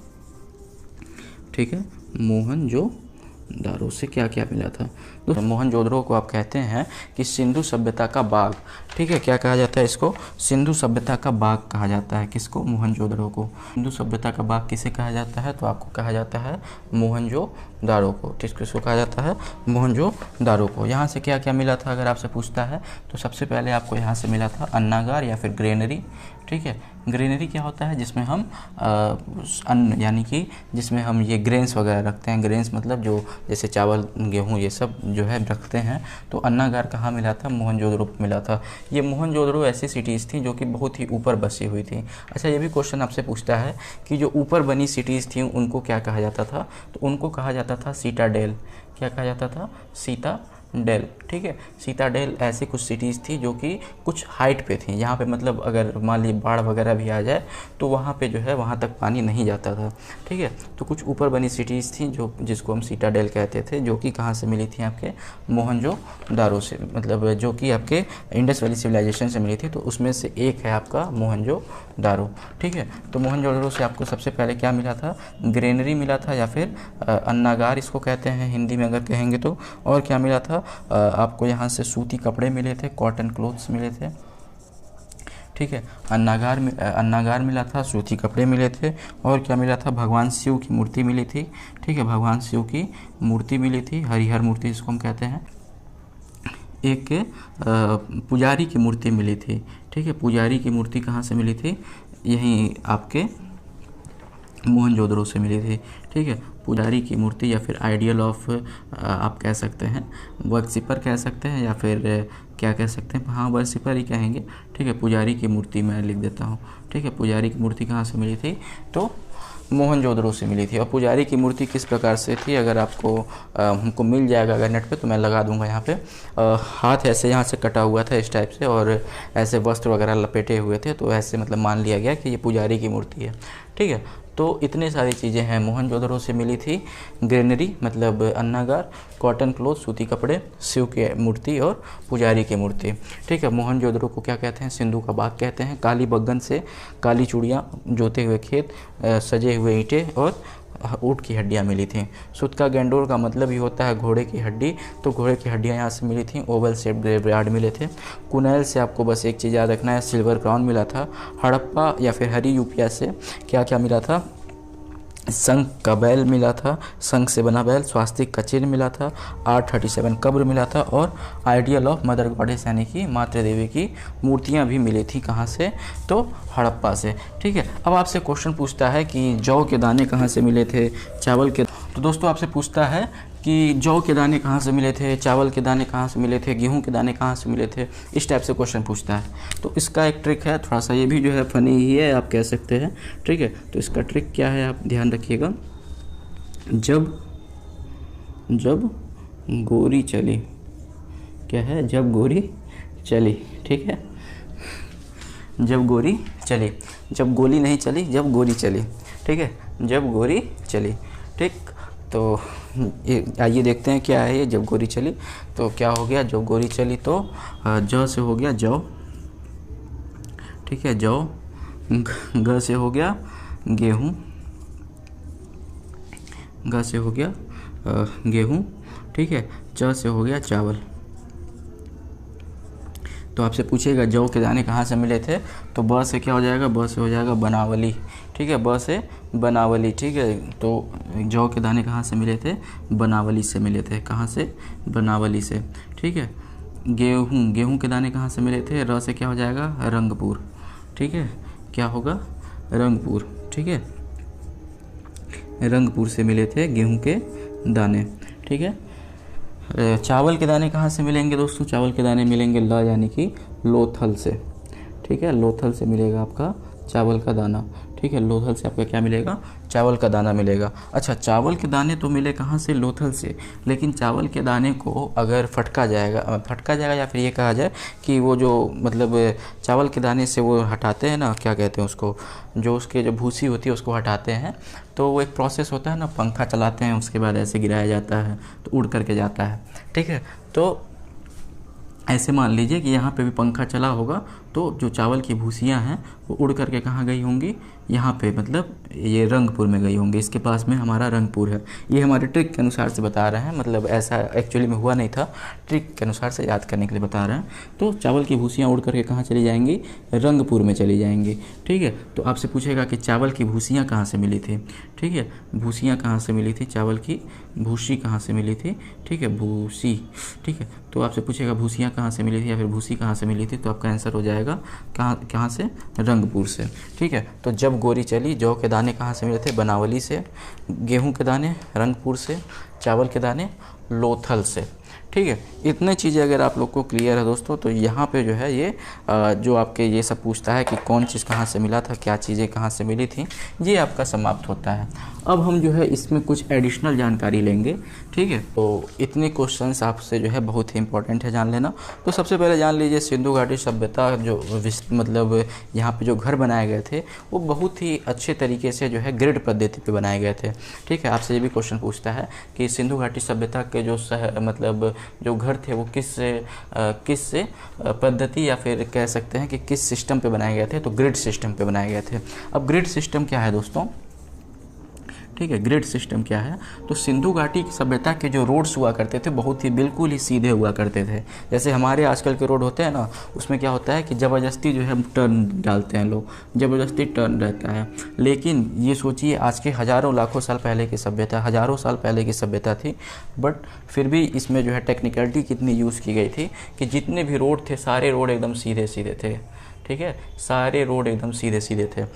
ठीक है, मोहनजोदड़ो से क्या क्या मिला था? तो मोहनजोदड़ो को आप कहते हैं कि सिंधु सभ्यता का बाग। ठीक है, क्या कहा जाता है इसको? सिंधु सभ्यता का बाग कहा जाता है। किसको? मोहनजोदड़ो को। सिंधु सभ्यता का बाग किसे कहा जाता है? तो आपको कहा जाता है मोहनजोदड़ो को। किसको कहा जाता है? मोहनजोदड़ो को। यहाँ से क्या क्या मिला था अगर आपसे पूछता है, तो सबसे पहले आपको यहाँ से मिला था अन्नागार या फिर ग्रेनरी। ठीक है, ग्रेनरी क्या होता है? जिसमें हम अन्न, यानी कि जिसमें हम ये ग्रेन्स वगैरह रखते हैं। ग्रेन्स मतलब जो जैसे चावल, गेहूँ, ये सब जो है रखते हैं। तो अन्नागार कहाँ मिला था? मोहनजोदड़ो मिला था। ये मोहनजोदड़ो ऐसी सिटीज़ थी जो कि बहुत ही ऊपर बसी हुई थी। अच्छा, ये भी क्वेश्चन आपसे पूछता है कि जो ऊपर बनी सिटीज़ थी उनको क्या कहा जाता था? तो उनको कहा जाता था सीटाडेल। क्या कहा जाता था? सीताडेल। ठीक है, सीताडेल ऐसी कुछ सिटीज़ थी जो कि कुछ हाइट पे थी। यहाँ पे मतलब अगर मान लीजिए बाढ़ वगैरह भी आ जाए तो वहाँ पे जो है वहाँ तक पानी नहीं जाता था। ठीक है, तो कुछ ऊपर बनी सिटीज़ थी जो जिसको हम सीताडेल कहते थे, जो कि कहाँ से मिली थी? आपके मोहनजोदड़ो से, मतलब जो कि आपके इंडस वैली सिविलाइजेशन से मिली थी। तो उसमें से एक है आपका मोहनजोदड़ो। ठीक है, तो मोहनजोदड़ो से आपको सबसे पहले क्या मिला था? ग्रेनरी मिला था, या फिर अन्नागार इसको कहते हैं हिंदी में अगर कहेंगे तो। और क्या मिला था? आपको यहाँ से सूती कपड़े मिले थे, कॉटन क्लोथ्स मिले थे। ठीक है, अन्नागार मिला था, सूती कपड़े मिले थे। और क्या मिला था? भगवान शिव की मूर्ति मिली थी। ठीक है, भगवान शिव की मूर्ति मिली थी, हरिहर मूर्ति जिसको हम कहते हैं। एक पुजारी की मूर्ति मिली थी। ठीक है, पुजारी की मूर्ति कहाँ से मिली थी? यहीं आपके मोहनजोदड़ो से मिली थी। ठीक है, पुजारी की मूर्ति या फिर आइडियल ऑफ आप कह सकते हैं, वर्शिपर कह सकते हैं, या फिर क्या कह सकते हैं, हाँ वर्शिपर ही कहेंगे। ठीक है, पुजारी की मूर्ति मैं लिख देता हूँ। ठीक है, पुजारी की मूर्ति कहाँ से मिली थी? तो मोहनजोदड़ो से मिली थी। और पुजारी की मूर्ति किस प्रकार से थी? अगर आपको हमको मिल जाएगा अगर नेट पे तो मैं लगा दूंगा यहाँ पे। हाथ ऐसे यहाँ से कटा हुआ था इस टाइप से, और ऐसे वस्त्र वगैरह लपेटे हुए थे, तो ऐसे मतलब मान लिया गया कि ये पुजारी की मूर्ति है। ठीक है, तो इतने सारी चीज़ें हैं। मोहनजोदड़ो से मिली थी ग्रेनरी मतलब अन्नागार, कॉटन क्लोथ सूती कपड़े, शिव की मूर्ति और पुजारी की मूर्ति। ठीक है, मोहनजोदड़ो को क्या कहते हैं? सिंधु का बाग कहते हैं। काली बग्गन से काली चूड़ियाँ, जोते हुए खेत, सजे हुए ईंटें और ऊँट की हड्डियाँ मिली थी। सुतका गैंडोर का मतलब ही होता है घोड़े की हड्डी, तो घोड़े की हड्डियाँ यहाँ से मिली थी। ओवल शेप ग्रेवयार्ड मिले थे। कुनैल से आपको बस एक चीज़ याद रखना है, सिल्वर क्राउन मिला था। हड़प्पा या फिर हरियूपिया से क्या क्या मिला था? शंख का बैल मिला था, शंख से बना बैल, स्वास्तिक का चिन्ह मिला था, R37 कब्र मिला था, और आइडियल ऑफ मदर गॉडेस यानी कि मातृ देवी की मूर्तियां भी मिली थी। कहाँ से? तो हड़प्पा से। ठीक है, अब आपसे क्वेश्चन पूछता है कि जौ के दाने कहाँ से मिले थे, चावल के। तो दोस्तों आपसे पूछता है कि जौ के दाने कहाँ से मिले थे, चावल के दाने कहाँ से मिले थे, गेहूं के दाने कहाँ से मिले थे, इस टाइप से क्वेश्चन पूछता है। तो इसका एक ट्रिक है, थोड़ा सा ये भी जो है फनी ही है आप कह सकते हैं। ठीक है, तो इसका ट्रिक क्या है आप ध्यान रखिएगा। जब गोरी चली, क्या है? जब गोरी चली। ठीक है, जब गोरी चली, जब गोली नहीं चली, जब गोली चली। ठीक है, जब गोरी चली। ठीक, तो ये आइए देखते हैं क्या है ये जब गोरी चली। तो क्या हो गया, जब गोरी चली तो ज से हो गया जौ, ठीक है, जौ। ग से हो गया गेहूँ, ग से हो गया गेहूँ, ठीक है। च से हो गया चावल। तो आपसे पूछेगा जौ के दाने कहाँ से मिले थे, तो ब से क्या हो जाएगा, ब से हो जाएगा बनावली, ठीक है, ब से बनावली, ठीक है। तो जौ के दाने कहाँ से मिले थे, बनावली से मिले थे। कहाँ से, बनावली से, ठीक है। गेहूँ, गेहूँ के दाने कहाँ से मिले थे, र से क्या हो जाएगा, रंगपुर, ठीक है, क्या होगा, रंगपुर, ठीक है, रंगपुर से मिले थे गेहूँ के दाने, ठीक है। चावल के दाने कहाँ से मिलेंगे दोस्तों, चावल के दाने मिलेंगे ल यानी कि लोथल से, ठीक है, लोथल से मिलेगा आपका चावल का दाना, ठीक है। लोथल से आपका क्या मिलेगा, चावल का दाना मिलेगा। अच्छा, चावल के दाने तो मिले कहाँ से, लोथल से, लेकिन चावल के दाने को अगर फटका जाएगा या फिर ये कहा जाए कि वो जो मतलब चावल के दाने से वो हटाते हैं ना, क्या कहते हैं उसको, जो उसके जो भूसी होती है उसको हटाते हैं, तो वो एक प्रोसेस होता है ना, पंखा चलाते हैं उसके बाद ऐसे गिराया जाता है तो उड़ करके जाता है, ठीक है। तो ऐसे मान लीजिए कि यहाँ पे भी पंखा चला होगा, तो जो चावल की भूसियाँ हैं वो उड़ करके कहाँ गई होंगी, यहाँ पे मतलब ये रंगपुर में गई होंगी। इसके पास में हमारा रंगपुर है। ये हमारे ट्रिक के अनुसार से बता रहे हैं, मतलब ऐसा एक्चुअली में हुआ नहीं था, ट्रिक के अनुसार से याद करने के लिए बता रहे हैं। तो चावल की भूसियाँ उड़ करके कहाँ चली जाएंगी, रंगपुर में चली जाएंगी, ठीक है। तो आपसे पूछेगा कि चावल की भूसियाँ कहाँ से मिली थी, ठीक है, भूसियाँ कहाँ से मिली थी, चावल की भूसी कहाँ से मिली थी, ठीक है, भूसी, ठीक है। तो आपसे पूछेगा भूसियाँ कहाँ से मिली थी या फिर भूसी कहाँ से मिली थी, तो आपका आंसर हो जाएगा कहाँ से, रंगपुर से, ठीक है। तो जब गोरी चली, जौ के दाने कहाँ से मिले थे, बनावली से, गेहूं के दाने रंगपुर से, चावल के दाने लोथल से, ठीक है। इतने चीज़ें अगर आप लोग को क्लियर है दोस्तों, तो यहाँ पे जो है ये जो आपके ये सब पूछता है कि कौन चीज़ कहाँ से मिला था, क्या चीज़ें कहाँ से मिली थी, ये आपका समाप्त होता है। अब हम जो है इसमें कुछ एडिशनल जानकारी लेंगे, ठीक है। तो इतने क्वेश्चंस आपसे जो है बहुत ही इंपॉर्टेंट है जान लेना। तो सबसे पहले जान लीजिए सिंधु घाटी सभ्यता जो मतलब यहाँ पे जो घर बनाए गए थे वो बहुत ही अच्छे तरीके से जो है ग्रिड पद्धति पे बनाए गए थे, ठीक है। आपसे ये भी क्वेश्चन पूछता है कि सिंधु घाटी सभ्यता के जो मतलब जो घर थे वो किस पद्धति या फिर कह सकते हैं कि किस सिस्टम पे बनाए गए थे, तो ग्रिड सिस्टम पे बनाए गए थे। अब ग्रिड सिस्टम क्या है दोस्तों, ठीक है, ग्रिड सिस्टम क्या है, तो सिंधु घाटी सभ्यता के जो रोड्स हुआ करते थे बहुत ही बिल्कुल ही सीधे हुआ करते थे। जैसे हमारे आजकल के रोड होते हैं ना, उसमें क्या होता है कि ज़बरदस्ती जो है टर्न डालते हैं लोग, ज़बरदस्ती टर्न रहता है। लेकिन ये सोचिए आज के हज़ारों लाखों साल पहले की सभ्यता, हज़ारों साल पहले की सभ्यता थी, बट फिर भी इसमें जो है टेक्निकलिटी कितनी यूज़ की गई थी कि जितने भी रोड थे सारे रोड एकदम सीधे सीधे थे, ठीक है, सारे रोड एकदम सीधे सीधे थे।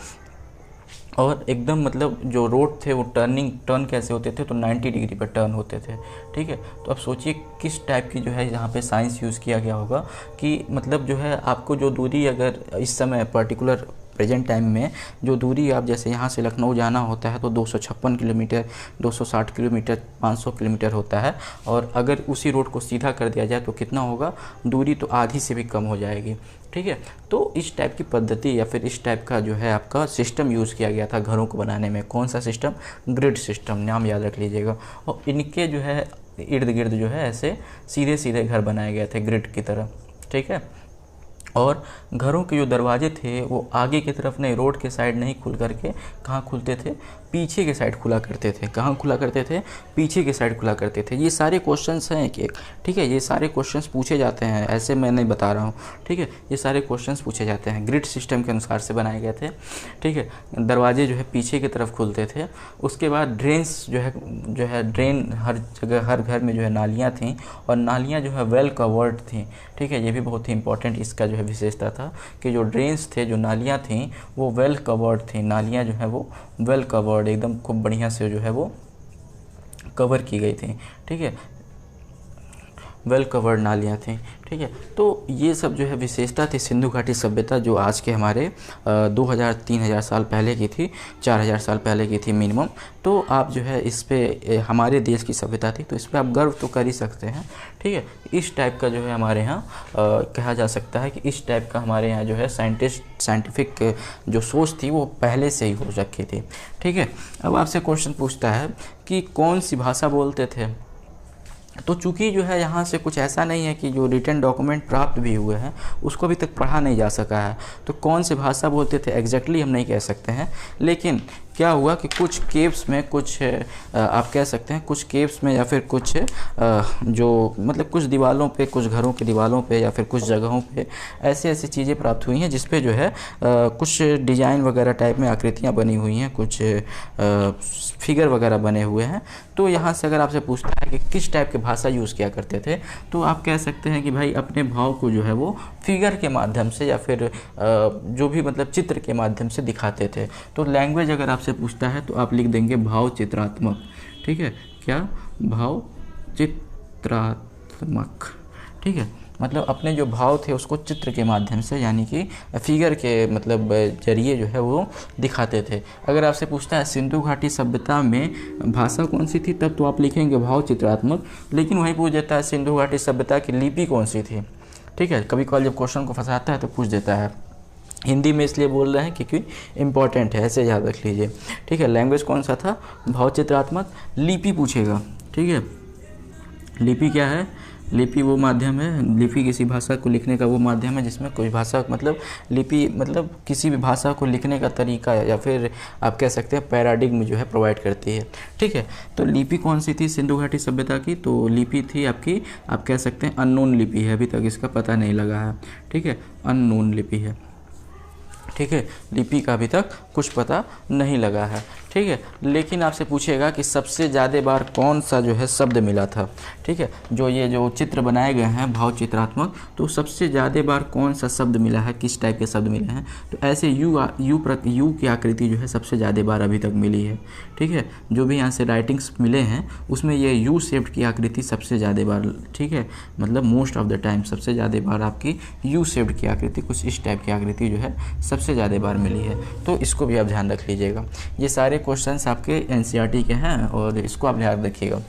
और एकदम मतलब जो रोड थे वो टर्न कैसे होते थे, तो 90 डिग्री पर टर्न होते थे, ठीक है। तो अब सोचिए किस टाइप की जो है यहाँ पे साइंस यूज़ किया गया होगा कि मतलब जो है आपको जो दूरी अगर इस समय पर्टिकुलर प्रेजेंट टाइम में जो दूरी आप जैसे यहाँ से लखनऊ जाना होता है तो 256 किलोमीटर, 260 किलोमीटर, 500 किलोमीटर होता है, और अगर उसी रोड को सीधा कर दिया जाए तो कितना होगा, दूरी तो आधी से भी कम हो जाएगी, ठीक है। तो इस टाइप की पद्धति या फिर इस टाइप का जो है आपका सिस्टम यूज़ किया गया था घरों को बनाने में। कौन सा सिस्टम, ग्रिड सिस्टम, नाम याद रख लीजिएगा। और इनके जो है इर्द गिर्द जो है ऐसे सीधे सीधे घर बनाए गए थे ग्रिड की तरह, ठीक है। और घरों के जो दरवाजे थे वो आगे की तरफ नहीं, रोड के साइड नहीं खुल करके कहाँ खुलते थे, पीछे के साइड खुला करते थे। कहाँ खुला करते थे, पीछे के साइड खुला करते थे। ये सारे क्वेश्चंस हैं एक, ठीक है, ये सारे क्वेश्चंस पूछे जाते हैं, ऐसे मैं नहीं बता रहा हूँ, ठीक है, ये सारे क्वेश्चंस पूछे जाते हैं। ग्रिड सिस्टम के अनुसार से बनाए गए थे, ठीक है। दरवाजे जो है पीछे की तरफ खुलते थे। उसके बाद ड्रेन्स जो है ड्रेन हर जगह, हर घर में जो है नालियाँ थीं, और नालियाँ जो है वेल कवर्ड थीं, ठीक है। ये भी बहुत ही इंपॉर्टेंट इसका जो है विशेषता था कि जो ड्रेन्स थे, जो नालियाँ थीं वो वेल कवर्ड थी। नालियाँ जो है वो वेल कवर्ड, एकदम खूब बढ़िया से जो है वो कवर की गई थी, ठीक है। वेल कवर्ड नालियाँ थी। ठीक है, तो ये सब जो है विशेषता थी सिंधु घाटी सभ्यता, जो आज के हमारे 2000-3000 साल पहले की थी, 4000 साल पहले की थी मिनिमम। तो आप जो है इस पे हमारे देश की सभ्यता थी, तो इस पे आप गर्व तो कर ही सकते हैं। ठीक है, इस टाइप का जो है हमारे यहाँ कहा जा सकता है कि इस टाइप का हमारे यहाँ जो है साइंटिफिक जो सोच थी वो पहले से ही हो रखी थी। ठीक है, अब आपसे क्वेश्चन पूछता है कि कौन सी भाषा बोलते थे। तो चूंकि जो है यहाँ से कुछ ऐसा नहीं है कि जो रिटन डॉक्यूमेंट प्राप्त भी हुए हैं उसको अभी तक पढ़ा नहीं जा सका है, तो कौन सी भाषा बोलते थे एग्जैक्टली हम नहीं कह सकते हैं। लेकिन क्या हुआ कि कुछ केव्स में, कुछ आप कह सकते हैं कुछ केव्स में या फिर कुछ जो मतलब कुछ दीवारों पे, कुछ घरों की दीवारों पे या फिर कुछ जगहों पे ऐसी ऐसी चीज़ें प्राप्त हुई हैं जिस पे जो है कुछ डिजाइन वगैरह टाइप में आकृतियाँ बनी हुई हैं, कुछ फिगर वगैरह बने हुए हैं। तो यहाँ से अगर आपसे पूछता है कि किस टाइप की भाषा यूज़ किया करते थे, तो आप कह सकते हैं कि भाई अपने भाव को जो है वो फिगर के माध्यम से या फिर जो भी मतलब चित्र के माध्यम से दिखाते थे। तो लैंग्वेज अगर आपसे पूछता है तो आप लिख देंगे भाव चित्रात्मक। ठीक है, क्या? भाव चित्रात्मक। ठीक है, मतलब अपने जो भाव थे उसको चित्र के माध्यम से यानी कि फिगर के मतलब जरिए जो है वो दिखाते थे। अगर आपसे पूछता है सिंधु घाटी सभ्यता में भाषा कौन सी थी, तब तो आप लिखेंगे भाव चित्रात्मक। लेकिन वही पूछ देता है सिंधु घाटी सभ्यता की लिपि कौन सी थी। ठीक है, कभी कभार जब क्वेश्चन को फंसाता है तो पूछ देता है। हिंदी में इसलिए बोल रहे हैं क्योंकि इम्पॉर्टेंट है, ऐसे याद रख लीजिए। ठीक है, लैंग्वेज कौन सा था? भाव चित्रात्मक। लिपि पूछेगा। ठीक है, लिपि क्या है? लिपि वो माध्यम है, लिपि किसी भाषा को लिखने का वो माध्यम है जिसमें कोई भाषा मतलब लिपि मतलब किसी भी भाषा को लिखने का तरीका या फिर आप कह सकते हैं पैराडिग्म जो है प्रोवाइड करती है। ठीक है, तो लिपि कौन सी थी सिंधु घाटी सभ्यता की? तो लिपि थी आपकी, आप कह सकते हैं अननोन लिपि है, अभी तक इसका पता नहीं लगा है। ठीक है, अननोन लिपि है। ठीक है, लिपि का अभी तक कुछ पता नहीं लगा है। ठीक है, लेकिन आपसे पूछेगा कि सबसे ज़्यादा बार कौन सा जो है शब्द मिला था। ठीक है, जो चित्र बनाए गए हैं भाव चित्रात्मक, तो सबसे ज़्यादा बार कौन सा शब्द मिला है, किस टाइप के शब्द मिले हैं? तो ऐसे यू की आकृति जो है सबसे ज़्यादा बार अभी तक मिली है। ठीक है, जो भी यहाँ से राइटिंग्स मिले हैं उसमें ये यू शेप्ड की आकृति सबसे ज़्यादा बार, ठीक है, मतलब मोस्ट ऑफ द टाइम सबसे ज़्यादा बार आपकी यू शेप्ड की आकृति, कुछ इस टाइप की आकृति जो है सबसे ज़्यादा बार मिली है। तो इसको भी आप ध्यान रख लीजिएगा। ये सारे क्वेश्चंस आपके एनसीईआरटी के हैं और इसको आप ध्यान रखिएगा।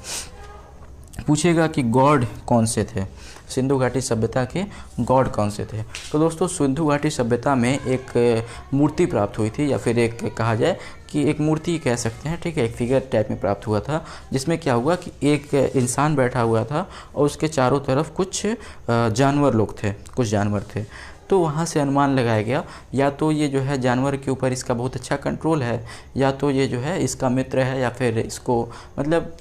पूछेगा कि गॉड कौन से थे, सिंधु घाटी सभ्यता के गॉड कौन से थे। तो दोस्तों सिंधु घाटी सभ्यता में एक मूर्ति प्राप्त हुई थी, या फिर एक कहा जाए कि एक मूर्ति कह सकते हैं। ठीक है, एक फिगर टाइप में प्राप्त हुआ था जिसमें क्या हुआ कि एक इंसान बैठा हुआ था और उसके चारों तरफ कुछ जानवर लोग थे, कुछ जानवर थे। तो वहाँ से अनुमान लगाया गया या तो ये जो है जानवर के ऊपर इसका बहुत अच्छा कंट्रोल है, या तो ये जो है इसका मित्र है, या फिर इसको मतलब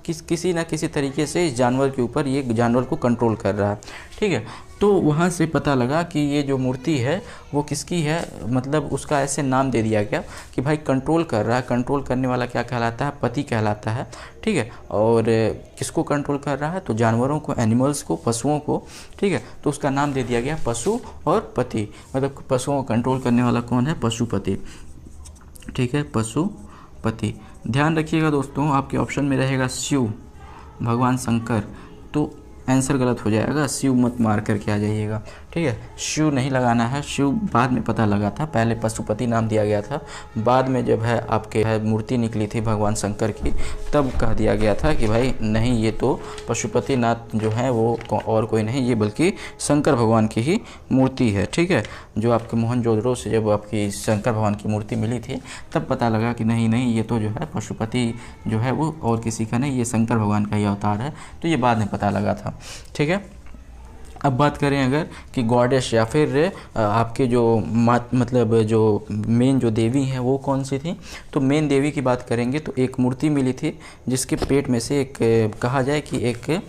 किसी ना किसी तरीके से इस जानवर के ऊपर ये जानवर को कंट्रोल कर रहा है। ठीक है, तो वहाँ से पता लगा कि ये जो मूर्ति है वो किसकी है, मतलब उसका ऐसे नाम दे दिया गया कि भाई कंट्रोल कर रहा है। कंट्रोल करने वाला क्या कहलाता है? पति कहलाता है। ठीक है, और किसको कंट्रोल कर रहा है? तो जानवरों को, एनिमल्स को, पशुओं को। ठीक है, तो उसका नाम दे दिया गया पशु और पति, मतलब पशुओं को कंट्रोल करने वाला कौन है? पशुपति। ठीक है, पशुपति। ध्यान रखिएगा दोस्तों, आपके ऑप्शन में रहेगा शिव, भगवान शंकर, तो आंसर गलत हो जाएगा, शिव मत मार करके आ जाइएगा। ठीक है, शिव नहीं लगाना है, शिव बाद में पता लगा था, पहले पशुपति नाम दिया गया था, बाद में जब है आपके है मूर्ति निकली थी भगवान शंकर की, तब कह दिया गया था कि भाई नहीं, ये तो पशुपति नाथ जो है वो और कोई नहीं, ये बल्कि शंकर भगवान की ही मूर्ति है। ठीक है, जो आपके मोहनजोदड़ो से जब आपकी शंकर भगवान की मूर्ति मिली थी तब पता लगा कि नहीं ये तो जो है पशुपति जो है वो और किसी का नहीं, ये शंकर भगवान का ही अवतार है। तो ये बाद में पता लगा था। ठीक है, अब बात करें अगर कि गॉडेस या फिर आपके जो मतलब जो मेन जो देवी हैं वो कौन सी थी, तो मेन देवी की बात करेंगे तो एक मूर्ति मिली थी जिसके पेट में से एक कहा जाए कि एक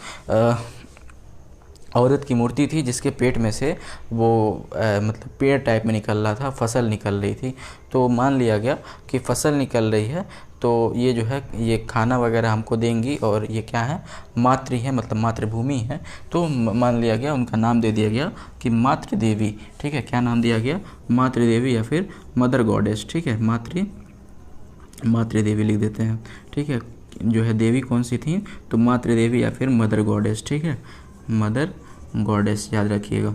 औरत की मूर्ति थी जिसके पेट में से वो मतलब पेड़ टाइप में निकल रहा था, फसल निकल रही थी। तो मान लिया गया कि फसल निकल रही है तो ये जो है ये खाना वगैरह हमको देंगी, और ये क्या है? मातृ है, मतलब मातृभूमि है। तो मान लिया गया, उनका नाम दे दिया गया कि मातृ देवी। ठीक है, क्या नाम दिया गया? मातृ देवी या फिर मदर गॉडेस। ठीक है, मातृ देवी लिख देते हैं। ठीक है, जो है देवी कौन सी थी? तो मातृ देवी या फिर मदर गॉडेस। ठीक है, मदर गॉडेस, याद रखिएगा,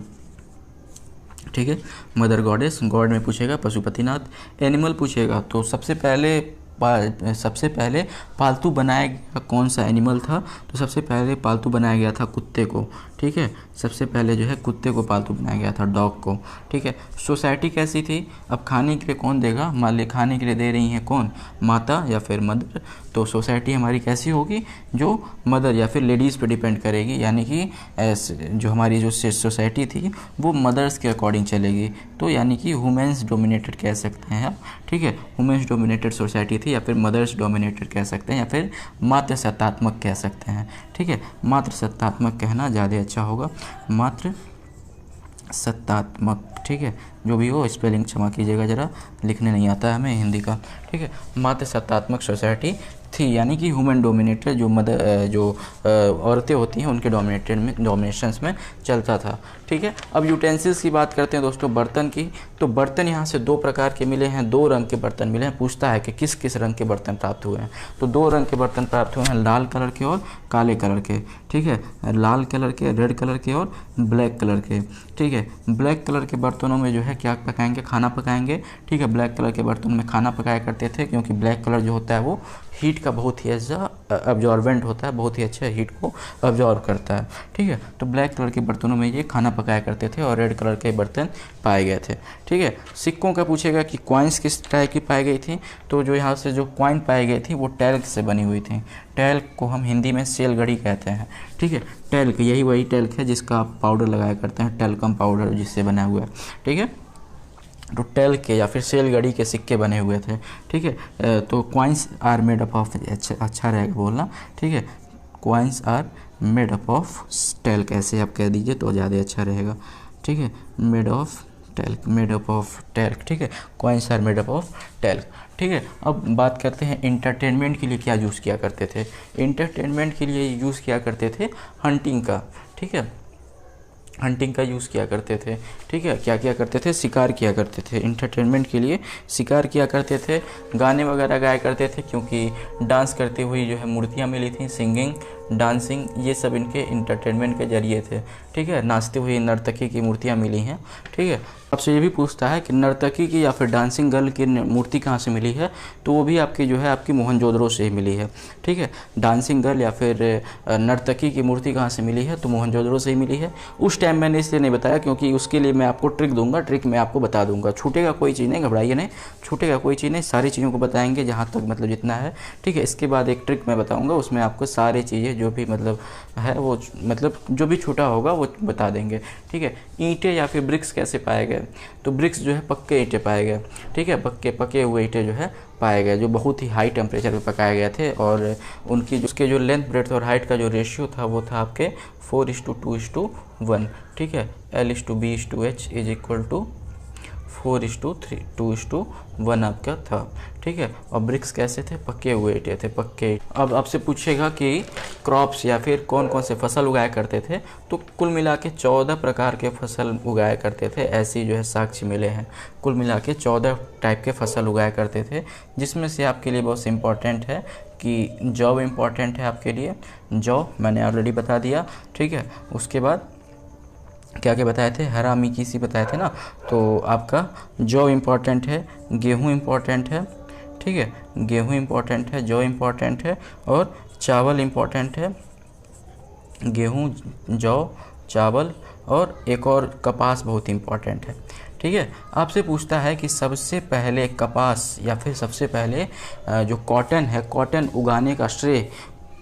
ठीक है। मदर गॉडेस, गॉड में पूछेगा पशुपतिनाथ। एनिमल पूछेगा तो सबसे पहले पालतू बनाया गया कौन सा एनिमल था, तो सबसे पहले पालतू बनाया गया था कुत्ते को, ठीक है। सबसे पहले जो है कुत्ते को पालतू बनाया गया था, डॉग को, ठीक है। सोसाइटी कैसी थी, अब खाने के लिए कौन देगा, मान ली खाने के लिए दे रही हैं कौन, माता या फिर मदर, तो सोसाइटी हमारी कैसी होगी, जो मदर या फिर लेडीज़ पे डिपेंड करेगी, यानी कि जो हमारी जो सोसाइटी थी वो मदर्स के अकॉर्डिंग चलेगी, तो यानी कि वुमेन्स डोमिनेटेड कह सकते हैं आप, ठीक है। वुमेन्स डोमिनेटेड सोसाइटी थी, या फिर मदर्स डोमिनेटेड कह सकते हैं, या फिर मातृ सत्तात्मक कह सकते हैं, ठीक है। मातृ सत्तात्मक कहना ज़्यादा अच्छा होगा, मातृ सत्तात्मक, ठीक है। जो भी हो स्पेलिंग क्षमा कीजिएगा, ज़रा लिखने नहीं आता है हमें हिंदी का, ठीक है। मातृ सत्तात्मक सोसाइटी थी, यानी कि ह्यूमन डोमिनेटेड, जो औरतें होती हैं उनके डोमिनेशंस में चलता था, ठीक है। अब यूटेंसिल्स की बात करते हैं दोस्तों, बर्तन की, तो बर्तन यहाँ से 2 प्रकार के मिले हैं, 2 रंग के बर्तन मिले हैं। पूछता है कि किस किस रंग के बर्तन प्राप्त हुए हैं, तो 2 रंग के बर्तन प्राप्त हुए हैं, लाल कलर के और काले कलर के, ठीक है। लाल कलर के, रेड कलर के और ब्लैक कलर के, ठीक है। ब्लैक कलर के बर्तनों में जो है क्या पकाएंगे, खाना पकाएंगे, ठीक है। ब्लैक कलर के बर्तन में खाना पकाया करते थे, क्योंकि ब्लैक कलर जो होता है वो हीट का बहुत ही अच्छा अब्जॉर्बेंट होता है, बहुत ही अच्छा हीट को अब्जॉर्ब करता है, ठीक है। तो ब्लैक कलर के बर्तनों में ये खाना पकाया करते थे, और रेड कलर के बर्तन पाए गए थे, ठीक है। सिक्कों का पूछेगा कि कॉइन्स किस टाइप की पाई गई थी, तो जो यहाँ से जो कॉइन पाई गई थी वो टैल्क से बनी हुई थी। टैल्क को हम हिंदी में सेलगड़ी कहते हैं, ठीक है। टैल्क, यही वही टैल्क है जिसका आप पाउडर लगाया करते हैं, टैल्कम पाउडर जिससे बना हुआ है, ठीक है। तो टैल्क के या फिर सेलगड़ी के सिक्के बने हुए थे, ठीक है। तो coins are made up of, अच्छा रहेगा बोलना, ठीक है। Coins are made up of talc, ऐसे आप कह दीजिए तो ज़्यादा अच्छा रहेगा, ठीक है। Made of talc, made up of talc, ठीक है। Coins are made up of talc, ठीक है। अब बात करते हैं इंटरटेनमेंट के लिए क्या यूज़ किया करते थे। इंटरटेनमेंट के लिए यूज़ किया करते थे हंटिंग का, ठीक है। हंटिंग का यूज़ किया करते थे, ठीक है। क्या किया करते थे, शिकार किया करते थे। इंटरटेनमेंट के लिए शिकार किया करते थे, गाने वगैरह गाया करते थे, क्योंकि डांस करते हुए जो है मूर्तियाँ मिली थी, सिंगिंग, डांसिंग, ये सब इनके इंटरटेनमेंट के जरिए थे, ठीक है। नाचते हुए नर्तकी की मूर्तियाँ मिली हैं, ठीक है। आपसे ये भी पूछता है कि नर्तकी की या फिर डांसिंग गर्ल की मूर्ति कहाँ से मिली है, तो वो भी आपकी जो है आपकी मोहनजोदड़ो से ही मिली है, ठीक है। डांसिंग गर्ल या फिर नर्तकी की मूर्ति कहाँ से मिली है, तो मोहनजोदड़ो से ही मिली है। उस टाइम मैंने इसलिए नहीं बताया क्योंकि उसके लिए मैं आपको ट्रिक दूंगा, ट्रिक मैं आपको बता दूंगा, छूटेगा कोई चीज़ नहीं, घबराइए नहीं, छूटेगा कोई चीज़ नहीं, सारी चीज़ों को बताएंगे जहाँ तक मतलब जितना है, ठीक है। इसके बाद एक ट्रिक मैं बताऊँगा, उसमें आपको सारी चीज़ें जो भी मतलब है वो मतलब जो भी छूटा होगा वो बता देंगे, ठीक है। ईंटें या फिर ब्रिक्स कैसे पाए गए, तो ब्रिक्स जो है पक्के ईंटें पाए गए, ठीक है। पके हुए ईंटें जो है पाए गए, जो बहुत ही हाई टेम्परेचर पे पकाए गए थे, और उनकी उसके जो लेंथ, ब्रेड्थ और हाइट का जो रेशियो था वो था आपके 4:2:1, ठीक है। L:B:H इज इक्वल टू 4:3:2:1 आपका था, ठीक है। और ब्रिक्स कैसे थे, पके हुए ईंटें थे, पक्के। अब आपसे पूछेगा कि क्रॉप्स या फिर कौन कौन से फसल उगाया करते थे, तो कुल मिला के 14 प्रकार के फसल उगाया करते थे, ऐसी जो है साक्ष्य मिले हैं। कुल मिला के 14 टाइप के फसल उगाया करते थे, जिसमें से आपके लिए बहुत इम्पॉर्टेंट है कि जौ इम्पॉर्टेंट है आपके लिए, जौ मैंने ऑलरेडी बता दिया, ठीक है। उसके बाद क्या क्या बताए थे, हरा मिकी सी बताए थे ना, तो आपका जौ इम्पॉर्टेंट है, गेहूँ इम्पॉर्टेंट है, ठीक है। गेहूँ इम्पॉर्टेंट है, जौ इम्पॉर्टेंट है, और चावल इम्पॉर्टेंट है। गेहूँ, जौ, चावल, और एक और कपास बहुत इम्पॉर्टेंट है, ठीक है। आपसे पूछता है कि सबसे पहले कपास या फिर सबसे पहले जो कॉटन है, कॉटन उगाने का श्रेय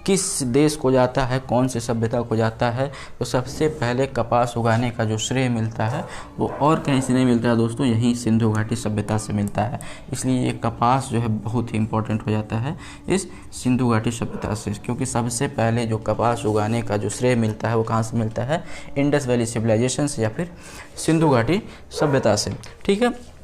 किस देश को जाता है, कौन से सभ्यता को जाता है, तो सबसे पहले कपास उगाने का जो श्रेय मिलता है वो और कहीं से नहीं मिलता है दोस्तों, यहीं सिंधु घाटी सभ्यता से मिलता है। इसलिए ये कपास जो है बहुत ही इम्पोर्टेंट हो जाता है इस सिंधु घाटी सभ्यता से, क्योंकि सबसे पहले जो कपास उगाने का जो श्रेय मिलता है वो कहाँ से मिलता है, इंडस वैली सिविलाइजेशन से या फिर सिंधु घाटी सभ्यता से, ठीक है।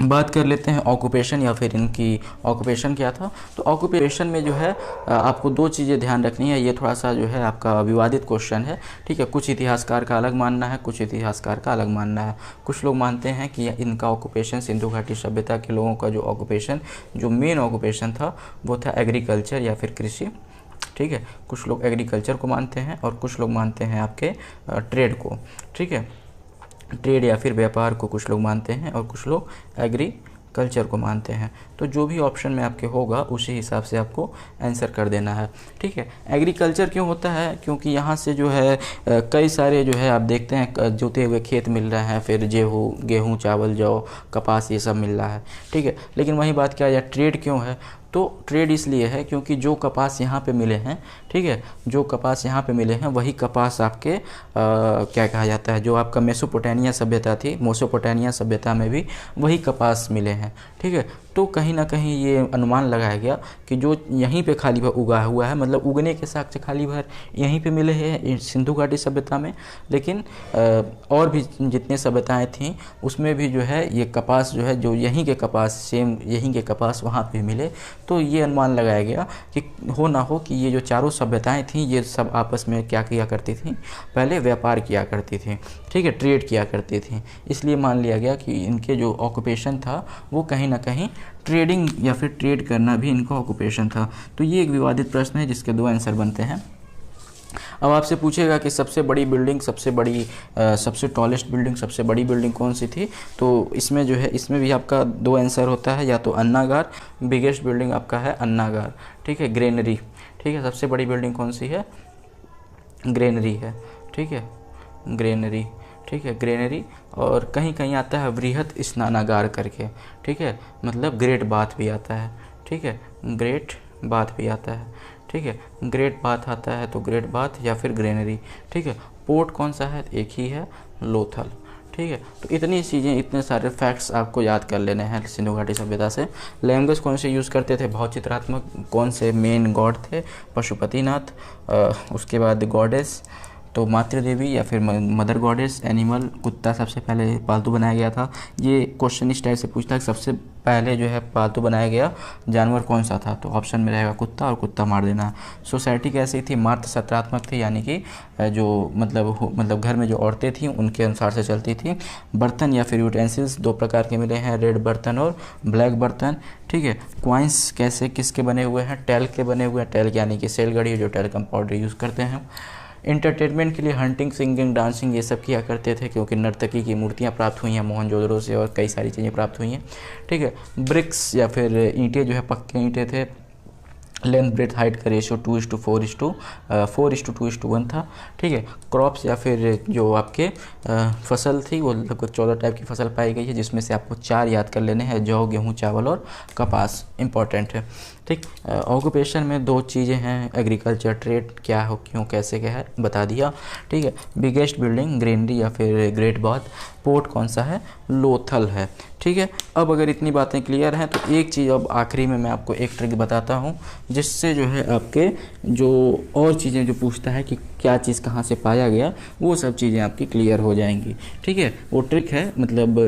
बात कर लेते हैं ऑक्यूपेशन या फिर इनकी ऑक्यूपेशन क्या था। तो ऑक्यूपेशन में जो है आपको 2 चीज़ें ध्यान रखनी है, ये थोड़ा सा जो है आपका विवादित क्वेश्चन है, ठीक है। कुछ इतिहासकार का अलग मानना है, कुछ इतिहासकार का अलग मानना है। कुछ लोग मानते हैं कि इनका ऑक्यूपेशन, सिंधु घाटी सभ्यता के लोगों का जो ऑक्यूपेशन, जो मेन ऑक्यूपेशन था वो था एग्रीकल्चर या फिर कृषि ठीक है। कुछ लोग एग्रीकल्चर को मानते हैं और कुछ लोग मानते हैं आपके ट्रेड को, ठीक है। ट्रेड या फिर व्यापार को कुछ लोग मानते हैं और कुछ लोग एग्रीकल्चर को मानते हैं। तो जो भी ऑप्शन में आपके होगा उसी हिसाब से आपको आंसर कर देना है, ठीक है। एग्रीकल्चर क्यों होता है? क्योंकि यहाँ से जो है कई सारे जो है आप देखते हैं जोते हुए खेत मिल रहे हैं, फिर गेहूँ, चावल, जौ, कपास, ये सब मिल रहा है, ठीक है। लेकिन वही बात क्या है, ट्रेड क्यों है? तो ट्रेड इसलिए है क्योंकि जो कपास यहाँ पे मिले हैं, ठीक है, जो कपास यहाँ पे मिले हैं वही कपास आपके क्या कहा जाता है, जो आपका मेसोपोटामिया सभ्यता थी, मेसोपोटामिया सभ्यता में भी वही कपास मिले हैं, ठीक है। तो कहीं ना कहीं ये अनुमान लगाया गया कि जो यहीं पे खाली भर उगा हुआ है, मतलब उगने के साथ से खाली भर यहीं पे मिले हैं सिंधु घाटी सभ्यता में, लेकिन और भी जितने सभ्यताएं थीं उसमें भी जो है ये कपास जो है, जो यहीं के कपास, सेम यहीं के कपास वहाँ पे मिले। तो ये अनुमान लगाया गया कि हो ना हो कि ये जो चारों सभ्यताएं थीं ये सब आपस में क्या किया करती थीं, पहले व्यापार किया करती थी, ठीक है, ट्रेड किया करती थी। इसलिए मान लिया गया कि इनके जो ऑक्यूपेशन था वो कहीं ना कहीं ट्रेडिंग या फिर ट्रेड करना भी इनका ऑक्यूपेशन था। तो ये एक विवादित प्रश्न है जिसके 2 आंसर बनते हैं। अब आपसे पूछेगा कि सबसे बड़ी बिल्डिंग, सबसे टॉलेस्ट बिल्डिंग, सबसे बड़ी बिल्डिंग कौन सी थी? तो इसमें जो है, इसमें भी आपका 2 आंसर होता है, या तो अन्नागार, बिगेस्ट बिल्डिंग आपका है अन्नागार, ठीक है, ग्रेनरी, ठीक है। सबसे बड़ी बिल्डिंग कौन सी है? ग्रेनरी है, ठीक है, ग्रेनरी, ठीक है, ग्रेनरी। और कहीं कहीं आता है वृहत स्नानागार करके, ठीक है, मतलब ग्रेट बाथ भी आता है, ठीक है, ग्रेट बाथ भी आता है, ठीक है, ग्रेट बाथ आता है तो ग्रेट बाथ या फिर ग्रेनरी, ठीक है। पोर्ट कौन सा है? एक ही है, लोथल, ठीक है। तो इतनी चीज़ें, इतने सारे फैक्ट्स आपको याद कर लेने हैं सिंधु घाटी सभ्यता से। लैंग्वेज कौन से यूज़ करते थे? बहुत चित्रात्मक। कौन से मेन गॉड थे? पशुपतिनाथ, उसके बाद गॉडेस तो मातृ देवी या फिर मदर गॉडेस। एनिमल, कुत्ता सबसे पहले पालतू बनाया गया था। ये क्वेश्चन इस टाइप से पूछता है कि सबसे पहले जो है पालतू बनाया गया जानवर कौन सा था? तो ऑप्शन में रहेगा कुत्ता, और कुत्ता मार देना। सोसाइटी कैसी थी? मात्र सत्रात्मक थी, यानी कि जो मतलब घर में जो औरतें थीं उनके अनुसार से चलती थी। बर्तन या फिर यूटेंसिल्स 2 प्रकार के मिले हैं, रेड बर्तन और ब्लैक बर्तन, ठीक है। क्वाइंस कैसे, किसके बने हुए हैं? टेल के बने हुए हैं, टेल यानी कि सेलगढ़ी, जो टेल कंपाउंडर यूज़ करते हैं। इंटरटेनमेंट के लिए हंटिंग, सिंगिंग, डांसिंग ये सब किया करते थे, क्योंकि नर्तकी की मूर्तियाँ प्राप्त हुई हैं मोहनजोदड़ो से और कई सारी चीज़ें प्राप्त हुई हैं, ठीक है। ब्रिक्स या फिर ईंटें जो है पक्के ईंटें थे। लेंथ ब्रेथ हाइट का रेशियो 4:2:1 था, ठीक है। क्रॉप्स या फिर जो आपके फसल थी वो लगभग 14 टाइप की फसल पाई गई है, जिसमें से आपको 4 याद कर लेने हैं, जौ, गेहूँ, चावल और कपास, इंपॉर्टेंट है, ठीक। ऑक्यूपेशन में 2 चीज़ें हैं, एग्रीकल्चर, ट्रेड, क्या हो, क्यों, कैसे, क्या है बता दिया, ठीक है। बिगेस्ट बिल्डिंग ग्रेनरी या फिर ग्रेट बाथ। पोर्ट कौन सा है? लोथल है, ठीक है। अब अगर इतनी बातें क्लियर हैं तो एक चीज़ अब आखिरी में मैं आपको एक ट्रिक बताता हूँ, जिससे जो है आपके जो और चीज़ें जो पूछता है कि क्या चीज़ कहाँ से पाया गया, वो सब चीज़ें आपकी क्लियर हो जाएंगी, ठीक है। वो ट्रिक है, मतलब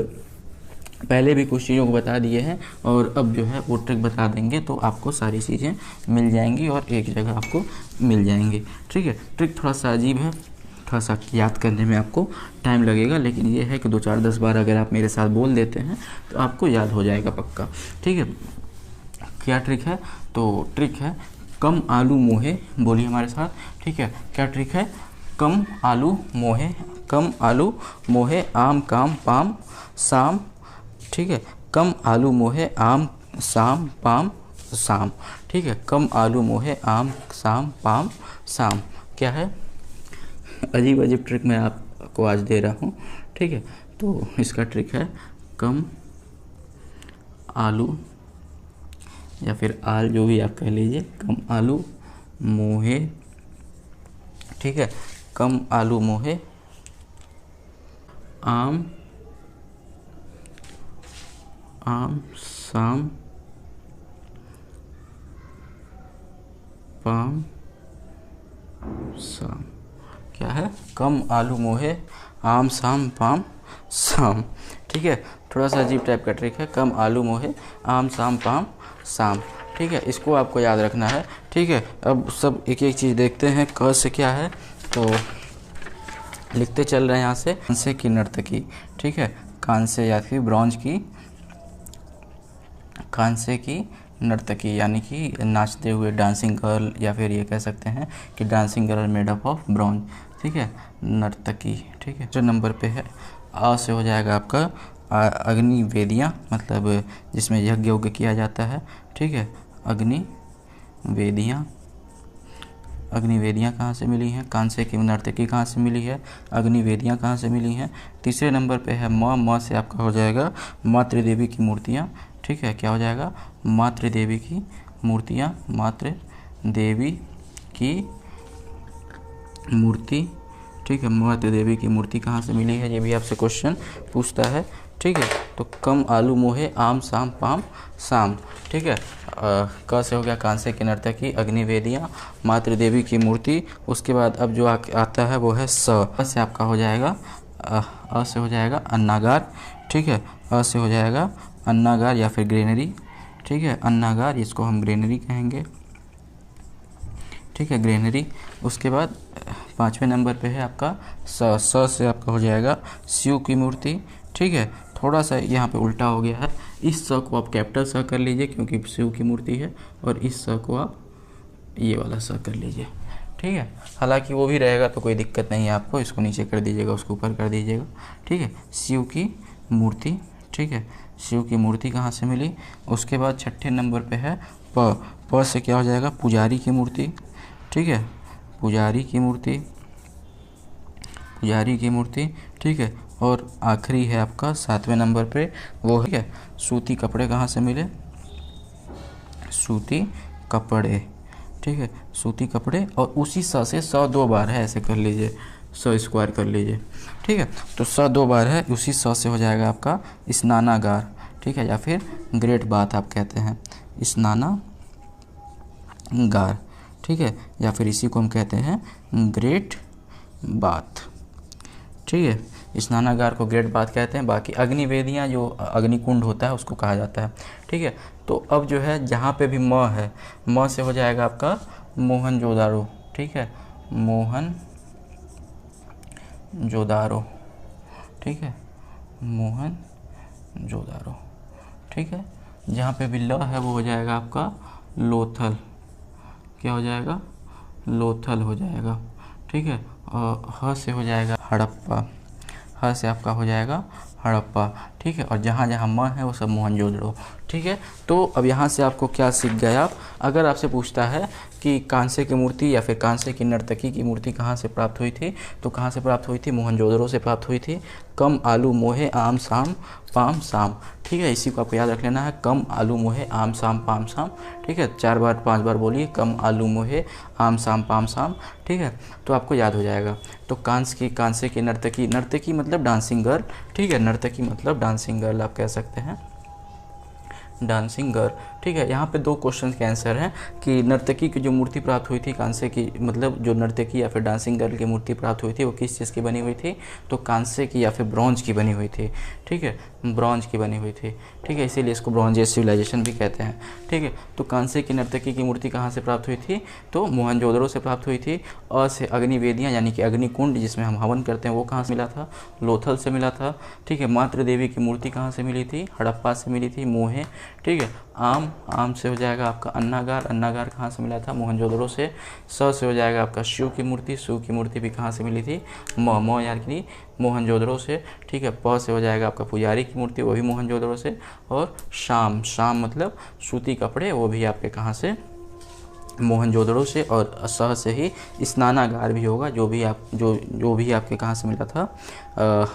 पहले भी कुछ चीज़ों को बता दिए हैं और अब जो है वो ट्रिक बता देंगे तो आपको सारी चीज़ें मिल जाएंगी और एक जगह आपको मिल जाएंगी, ठीक है। ट्रिक थोड़ा सा अजीब है, थोड़ा सा याद करने में आपको टाइम लगेगा, लेकिन ये है कि 2, 4, 10 बार अगर आप मेरे साथ बोल देते हैं तो आपको याद हो जाएगा पक्का, ठीक है। क्या ट्रिक है? तो ट्रिक है कम आलू मोहे, बोलिए हमारे साथ, ठीक है। क्या ट्रिक है? कम आलू मोहे, कम आलू मोहे आम काम पाम शाम, ठीक है। कम आलू मोहे आम शाम पाम शाम, ठीक है। कम आलू मोहे आम शाम पाम शाम। क्या है? अजीब अजीब ट्रिक मैं आपको आज दे रहा हूँ, ठीक है। तो इसका ट्रिक है कम आलू या फिर आल, जो भी आप कह लीजिए, कम आलू मोहे, ठीक है। कम आलू मोहे आम शाम पाम शाम। क्या है? कम आलू मोहे आम शाम पाम शाम, ठीक है। थोड़ा सा अजीब टाइप का ट्रिक है, कम आलू मोहे आम शाम पाम शाम, ठीक है। इसको आपको याद रखना है, ठीक है। अब सब एक एक चीज़ देखते हैं। क से क्या है? तो लिखते चल रहे हैं यहाँ से। कांसे की नर्तकी, ठीक है। कांसे या फिर ब्रॉन्ज की, कांसे की नर्तकी, यानी कि नाचते हुए डांसिंग गर्ल, या फिर ये कह सकते हैं कि dancing girl made up of bronze. ठीक है, नर्तकी। ठीक है, जो नंबर पे है आ से हो जाएगा आपका अग्नि वेदियाँ, मतलब जिसमें यज्ञ उज्ञ किया जाता है। ठीक है, अग्नि वेदियाँ। अग्नि वेदियाँ कहाँ से मिली हैं? कांसे की नर्तकी कहाँ से मिली है? अग्नि वेदियाँ कहाँ से मिली हैं? तीसरे नंबर पे है म से आपका हो जाएगा मातृ देवी की मूर्तियाँ। ठीक है, क्या हो जाएगा? मातृ देवी की मूर्तियाँ, मातृ देवी की मूर्ति। ठीक है, मातृ देवी की मूर्ति कहाँ से मिली है, ये भी आपसे क्वेश्चन पूछता है। ठीक है, तो कम आलू मोहे आम शाम पाम शाम। ठीक है, क से हो गया कांसे की नर्तकी, अग्निवेदियाँ, मातृ देवी की मूर्ति। उसके बाद अब जो आता है वो है स से आपका हो जाएगा अ से हो जाएगा अन्नागार। ठीक है, अ से हो जाएगा अन्नागार या फिर ग्रेनरी। ठीक है, अन्नागार, इसको हम ग्रेनरी कहेंगे। ठीक है, ग्रेनरी। उसके बाद 5वें नंबर पे है आपका स से आपका हो जाएगा शिव की मूर्ति। ठीक है, थोड़ा सा यहाँ पे उल्टा हो गया है, इस स को आप कैपिटल स कर लीजिए क्योंकि शिव की मूर्ति है, और इस स को आप ये वाला स कर लीजिए। ठीक है, हालांकि वो भी रहेगा तो कोई दिक्कत नहीं है आपको, इसको नीचे कर दीजिएगा, उसको ऊपर कर दीजिएगा। ठीक है, शिव की मूर्ति। ठीक है, शिव की मूर्ति कहाँ से मिली? उसके बाद 6ठे नंबर पे है प से क्या हो जाएगा? पुजारी की मूर्ति। ठीक है, पुजारी की मूर्ति, पुजारी की मूर्ति। ठीक है, और आखिरी है आपका 7वें नंबर पे वो है सूती कपड़े कहाँ से मिले? सूती कपड़े। ठीक है, सूती कपड़े, और उसी स से 2 बार है, ऐसे कर लीजिए, स्क्वायर कर लीजिए। ठीक है, तो 2 बार है, उसी से हो जाएगा आपका स्नानागार। ठीक है, या फिर ग्रेट बाथ आप कहते हैं, स्नानागार। ठीक है, या फिर इसी को हम कहते हैं ग्रेट बाथ। ठीक है, स्नानागार को ग्रेट बाथ कहते हैं। बाकी अग्निवेदियाँ, जो अग्निकुंड होता है, उसको कहा जाता है। ठीक है, तो अब जो है जहाँ पे भी म है, म से हो जाएगा आपका मोहनजोदारो। ठीक है, मोहनजोदारो। ठीक है, मोहनजोदारो। ठीक है, जहाँ पे भी ल है वो हो जाएगा आपका लोथल। क्या हो जाएगा? लोथल हो जाएगा। ठीक है, और ह से हो जाएगा हड़प्पा। ह से आपका हो जाएगा हड़प्पा। ठीक है, और जहाँ जहाँ म है वो सब मोहनजोदड़ो। ठीक है, तो अब यहाँ से आपको क्या सीख गए आप? अगर आपसे पूछता है कि कांसे की मूर्ति या फिर कांसे की नर्तकी की मूर्ति कहाँ से प्राप्त हुई थी, तो कहाँ से प्राप्त हुई थी? मोहनजोदड़ो से प्राप्त हुई थी। कम आलू मोहे आम शाम पाम शाम। ठीक है, इसी को आपको याद रख लेना है, कम आलू मोहे आम शाम पाम शाम। ठीक है, 4 बार 5 बार बोलिए, कम आलू मोहे आम शाम पाम शाम। ठीक है, तो आपको याद हो जाएगा। तो कांसे की नर्तकी, नर्तकी मतलब डांसिंग गर्ल। ठीक है, नर्तकी मतलब डांसिंग गर्ल आप कह सकते हैं, डांसिंग गर्ल। ठीक है, यहाँ पे 2 क्वेश्चन के आंसर हैं कि नर्तकी की जो मूर्ति प्राप्त हुई थी कांसे की, मतलब जो नर्तकी या फिर डांसिंग गर्ल की मूर्ति प्राप्त हुई थी वो किस चीज़ की बनी हुई थी? तो कांसे की या फिर ब्रॉन्ज की बनी हुई थी। ठीक है, ब्रॉन्ज की बनी हुई थी। ठीक है, इसीलिए इसको ब्रॉन्ज एज सिविलाइजेशन भी कहते हैं। ठीक है, तो कांसे की नर्तकी की मूर्ति कहाँ से प्राप्त हुई थी? तो मोहनजोदड़ो से प्राप्त हुई थी। अ से अग्निवेदियाँ यानी कि अग्निकुंड जिसमें हम हवन करते हैं वो कहाँ से मिला था? लोथल से मिला था। ठीक है, मातृ देवी की मूर्ति कहाँ से मिली थी? हड़प्पा से मिली थी, मोहे। ठीक है, आम से हो जाएगा आपका अन्नागार। अन्नागार कहाँ से मिला था? मोहनजोदड़ो से। स से हो जाएगा आपका शिव की मूर्ति। शिव की मूर्ति भी कहाँ से मिली थी? म यानी मोहनजोदड़ो से। ठीक है, प से हो जाएगा आपका पुजारी की मूर्ति, वो भी मोहनजोदड़ो से। और शाम मतलब सूती कपड़े, वो भी आपके कहाँ से? मोहनजोदड़ो से। और स से ही स्नानागार भी होगा, जो भी आपके कहाँ से मिला था?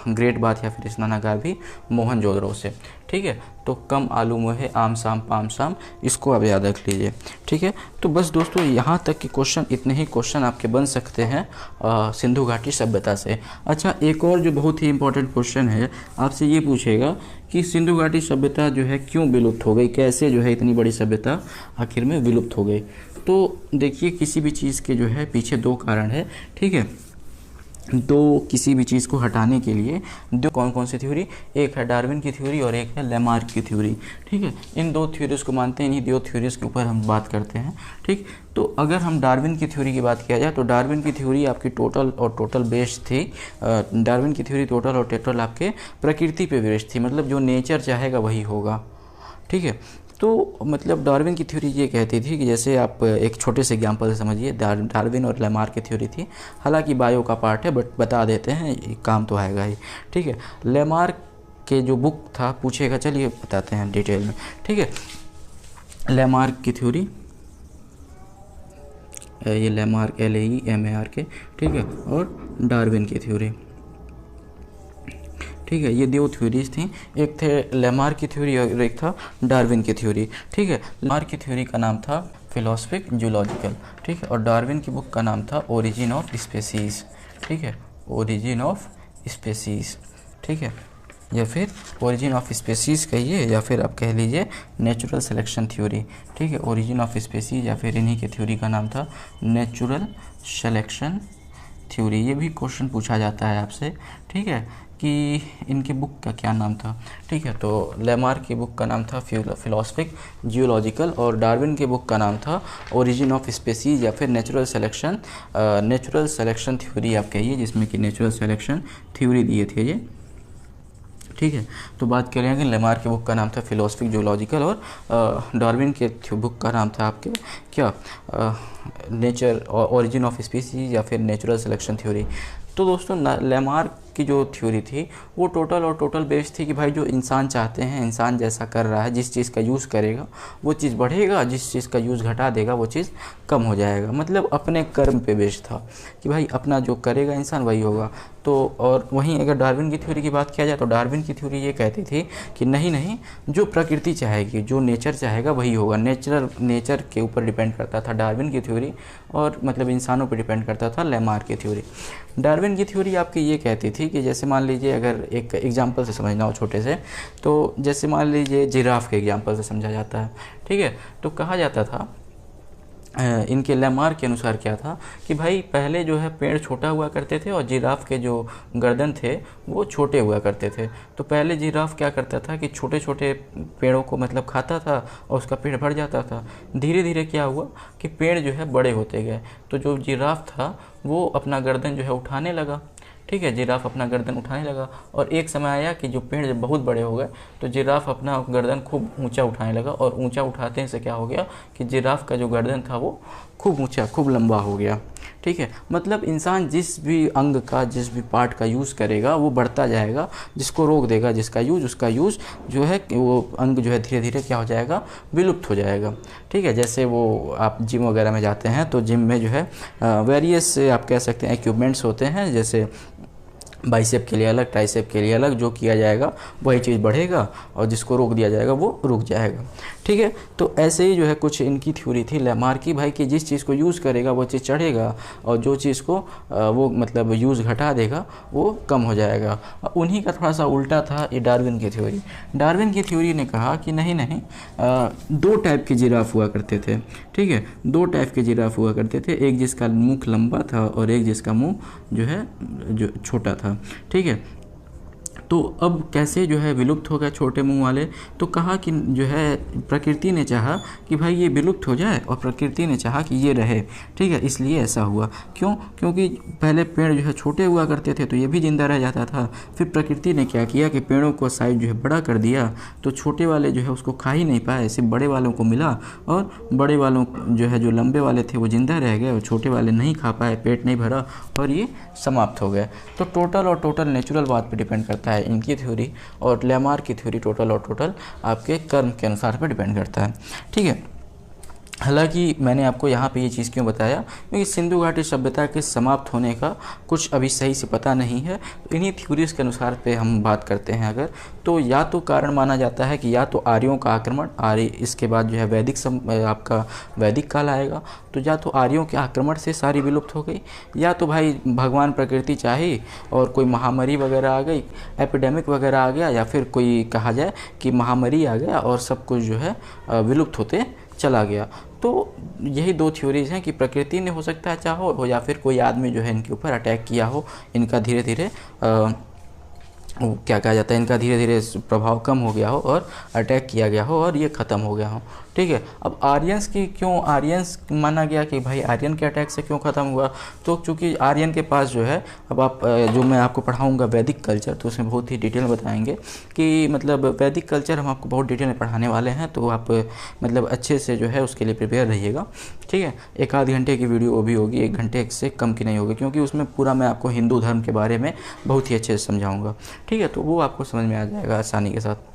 ग्रेट बाथ या फिर स्नानागार भी मोहनजोदड़ो से। ठीक है, तो कम आलू मोहे आम शाम पाम शाम, इसको आप याद रख लीजिए। ठीक है, तो बस दोस्तों यहाँ तक के क्वेश्चन, इतने ही क्वेश्चन आपके बन सकते हैं सिंधु घाटी सभ्यता से। अच्छा, एक और जो बहुत ही इंपॉर्टेंट क्वेश्चन है, आपसे ये पूछेगा कि सिंधु घाटी सभ्यता जो है क्यों विलुप्त हो गई, कैसे जो है इतनी बड़ी सभ्यता आखिर में विलुप्त हो गई? तो देखिए, किसी भी चीज़ के जो है पीछे 2 कारण है। ठीक है, किसी भी चीज़ को हटाने के लिए 2 कौन सी थ्योरी? एक है डार्विन की थ्योरी और एक है लेमार्क की थ्योरी। ठीक है, इन 2 थ्योरीज़ को मानते हैं, इन्हीं 2 थ्योरीज़ के ऊपर हम बात करते हैं। ठीक, तो अगर हम डार्विन की थ्योरी की बात किया जाए तो डार्विन की थ्योरी आपकी टोटल बेस्ड थी। डार्विन की थ्योरी टोटल और टोटल आपके प्रकृति पे बेस्ड थी, मतलब जो नेचर चाहेगा वही होगा। ठीक है, तो मतलब डार्विन की थ्योरी ये कहती थी कि जैसे आप एक छोटे से एग्जांपल से समझिए, डार्विन और लेमार्क की थ्योरी थी, हालांकि बायो का पार्ट है बट बता देते हैं, काम तो आएगा ही, ठीक है। लेमार्क के जो बुक था पूछेगा, चलिए बताते हैं डिटेल में, ठीक है। लेमार्क की थ्योरी, ये लेमार्क LAEMARK, ठीक है, और डार्विन की थ्योरी, ठीक है। ये दो थ्योरीज थी, एक थे लेमार्क की थ्योरी और एक था डार्विन की थ्योरी, ठीक है। लेमार्क की थ्योरी का नाम था फिलोसफिक जूलॉजिकल, ठीक है, और डार्विन की बुक का नाम था ओरिजिन ऑफ स्पेसीज, ठीक है, ओरिजिन ऑफ स्पेसीज, ठीक है, या फिर ओरिजिन ऑफ स्पेसीज कहिए, या फिर आप कह लीजिए नेचुरल सिलेक्शन थ्योरी, ठीक है। ओरिजिन ऑफ स्पेसीज या फिर इन्हीं की थ्योरी का नाम था नेचुरल सिलेक्शन थ्योरी। ये भी क्वेश्चन पूछा जाता है आपसे, ठीक है, कि इनके बुक का क्या नाम था, ठीक है। तो लेमार्क की बुक का नाम था फिलोसफिक जियोलॉजिकल और डार्विन के बुक का नाम था ओरिजिन ऑफ स्पेसीज या फिर नेचुरल सिलेक्शन थ्योरी आप कहिए, जिसमें कि नेचुरल सिलेक्शन थ्योरी दिए थे ये, ठीक है। तो बात करें कि लेमार्क के बुक का नाम था फिलोसफिक जूलॉजिकल और डार्विन के बुक का नाम था आपके क्या, नेचर ओरिजिन ऑफ स्पीसीज या फिर नेचुरल सिलेक्शन थ्योरी। तो दोस्तों लेमार्क की जो थ्योरी थी वो टोटल बेस्ड थी कि भाई जो इंसान चाहते हैं, इंसान जैसा कर रहा है, जिस चीज़ का यूज़ करेगा वो चीज़ बढ़ेगा, जिस चीज़ का यूज़ घटा देगा वो चीज़ कम हो जाएगा। मतलब अपने कर्म पे बेस्ड था कि भाई अपना जो करेगा इंसान वही होगा। तो और वहीं अगर डार्विन की थ्योरी की बात किया जाए तो डार्विन की थ्योरी ये कहती थी कि नहीं, जो प्रकृति चाहेगी, जो नेचर चाहेगा वही होगा। नेचर के ऊपर डिपेंड करता था डार्विन की थ्योरी, और मतलब इंसानों पर डिपेंड करता था लेमार्क की थ्योरी। डार्विन की थ्योरी आपकी ये कहती थी कि जैसे मान लीजिए, अगर एक एग्जांपल से समझना हो छोटे से, तो जैसे मान लीजिए जिराफ के एग्जांपल से समझा जाता है, ठीक है। तो कहा जाता था इनके लेमार्क के अनुसार क्या था कि भाई पहले जो है पेड़ छोटा हुआ करते थे और जिराफ के जो गर्दन थे वो छोटे हुआ करते थे। तो पहले जिराफ क्या करता था कि छोटे छोटे पेड़ों को मतलब खाता था और उसका पेट भर जाता था। धीरे धीरे क्या हुआ कि पेड़ जो है बड़े होते गए, तो जो जिराफ था वो अपना गर्दन जो है उठाने लगा, ठीक है, जिराफ अपना गर्दन उठाने लगा। और एक समय आया कि जो पेड़ जब बहुत बड़े हो गए तो जिराफ अपना गर्दन खूब ऊंचा उठाने लगा, और ऊंचा उठाने से क्या हो गया कि जिराफ का जो गर्दन था वो खूब ऊंचा, खूब लंबा हो गया, ठीक है। मतलब इंसान जिस भी अंग का, जिस भी पार्ट का यूज़ करेगा वो बढ़ता जाएगा, जिसको रोक देगा जिसका यूज़, उसका यूज़ जो है वो अंग जो है धीरे धीरे क्या हो जाएगा, विलुप्त हो जाएगा, ठीक है। जैसे वो आप जिम वगैरह में जाते हैं तो जिम में जो है वेरियस आप कह सकते हैं इक्विपमेंट्स होते हैं, जैसे बाइसेप के लिए अलग, ट्राइसेप के लिए अलग, जो किया जाएगा वही चीज़ बढ़ेगा और जिसको रोक दिया जाएगा वो रुक जाएगा, ठीक है। तो ऐसे ही जो है कुछ इनकी थ्योरी थी लेमार्क की, भाई कि जिस चीज़ को यूज़ करेगा वो चीज़ चढ़ेगा और जो चीज़ को वो मतलब यूज़ घटा देगा वो कम हो जाएगा। उन्हीं का थोड़ा सा उल्टा था ये डार्विन की थ्योरी। डार्विन की थ्योरी ने कहा कि नहीं, दो टाइप के जिराफ हुआ करते थे, ठीक है, दो टाइप के जिराफ हुआ करते थे, एक जिसका मुख लंबा था और एक जिसका मुँह जो है जो छोटा था, ठीक है। तो अब कैसे जो है विलुप्त हो गए छोटे मुंह वाले, तो कहा कि जो है प्रकृति ने चाहा कि भाई ये विलुप्त हो जाए और प्रकृति ने चाहा कि ये रहे, ठीक है, इसलिए ऐसा हुआ। क्यों? क्योंकि पहले पेड़ जो है छोटे हुआ करते थे तो ये भी ज़िंदा रह जाता था। फिर प्रकृति ने क्या किया कि पेड़ों को साइज जो है बड़ा कर दिया, तो छोटे वाले जो है उसको खा ही नहीं पाए, सिर्फ बड़े वालों को मिला, और बड़े वालों जो है जो लंबे वाले थे वो ज़िंदा रह गए और छोटे वाले नहीं खा पाए, पेट नहीं भरा और ये समाप्त हो गए। तो टोटल नेचुरल बात पे डिपेंड करता है इनकी थ्योरी, और लेमार्क की थ्योरी टोटल आपके कर्म के अनुसार पे डिपेंड करता है, ठीक है। हालांकि मैंने आपको यहाँ पे ये चीज़ क्यों बताया, क्योंकि सिंधु घाटी सभ्यता के समाप्त होने का कुछ अभी सही से पता नहीं है। इन्हीं थ्योरीज के अनुसार पे हम बात करते हैं अगर, तो या तो कारण माना जाता है कि या तो आर्यों का आक्रमण, आर्य, इसके बाद जो है आपका वैदिक काल आएगा, तो या तो आर्यों के आक्रमण से सारी विलुप्त हो गई, या तो भाई भगवान प्रकृति चाही और कोई महामारी वगैरह आ गई, एपिडेमिक वगैरह आ गया, या फिर कोई कहा जाए कि महामारी आ गया और सब कुछ जो है विलुप्त होते चला गया। तो यही दो थ्योरीज हैं कि प्रकृति ने हो सकता है चाहो हो, या फिर कोई आदमी जो है इनके ऊपर अटैक किया हो, इनका धीरे धीरे क्या कहा जाता है, इनका धीरे धीरे प्रभाव कम हो गया हो और अटैक किया गया हो और ये ख़त्म हो गया हो, ठीक है। अब आर्यंस की क्यों आर्यंस माना गया कि भाई आर्यन के अटैक से क्यों ख़त्म हुआ, तो चूँकि आर्यन के पास जो है, अब आप जो मैं आपको पढ़ाऊँगा वैदिक कल्चर, तो उसमें बहुत ही डिटेल में बताएंगे कि मतलब वैदिक कल्चर हम आपको बहुत डिटेल में पढ़ाने वाले हैं, तो आप मतलब अच्छे से जो है उसके लिए प्रिपेयर रहिएगा, ठीक है। 1 आध घंटे की वीडियो वो भी होगी, 1 घंटे से कम की नहीं होगी, क्योंकि उसमें पूरा मैं आपको हिंदू धर्म के बारे में बहुत ही अच्छे से समझाऊँगा, ठीक है। तो वो आपको समझ में आ जाएगा आसानी के साथ।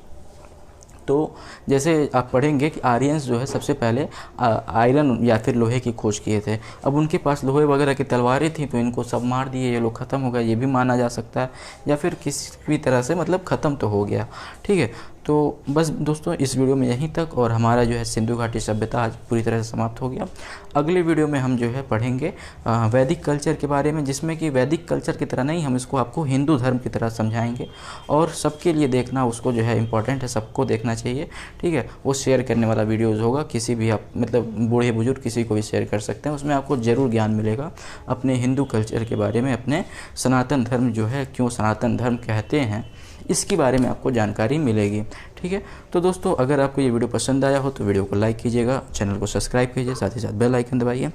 तो जैसे आप पढ़ेंगे कि आर्यंस जो है सबसे पहले आयरन या फिर लोहे की खोज किए थे। अब उनके पास लोहे वगैरह की तलवारें थी, तो इनको सब मार दिए, ये लोग ख़त्म हो गए, ये भी माना जा सकता है, या फिर किसी भी तरह से मतलब ख़त्म तो हो गया, ठीक है। तो बस दोस्तों इस वीडियो में यहीं तक, और हमारा जो है सिंधु घाटी सभ्यता आज पूरी तरह से समाप्त हो गया। अगले वीडियो में हम जो है पढ़ेंगे वैदिक कल्चर के बारे में, जिसमें कि वैदिक कल्चर की तरह नहीं, हम इसको आपको हिंदू धर्म की तरह समझाएंगे, और सबके लिए देखना उसको जो है इम्पॉर्टेंट है, सबको देखना चाहिए, ठीक है। वो शेयर करने वाला वीडियोज़ होगा, किसी भी आप मतलब बूढ़े बुजुर्ग किसी को भी शेयर कर सकते हैं, उसमें आपको ज़रूर ज्ञान मिलेगा अपने हिंदू कल्चर के बारे में, अपने सनातन धर्म जो है, क्यों सनातन धर्म कहते हैं, इसके बारे में आपको जानकारी मिलेगी, ठीक है। तो दोस्तों अगर आपको ये वीडियो पसंद आया हो तो वीडियो को लाइक कीजिएगा, चैनल को सब्सक्राइब कीजिए, साथ ही साथ बेल आइकन दबाइए।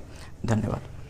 धन्यवाद।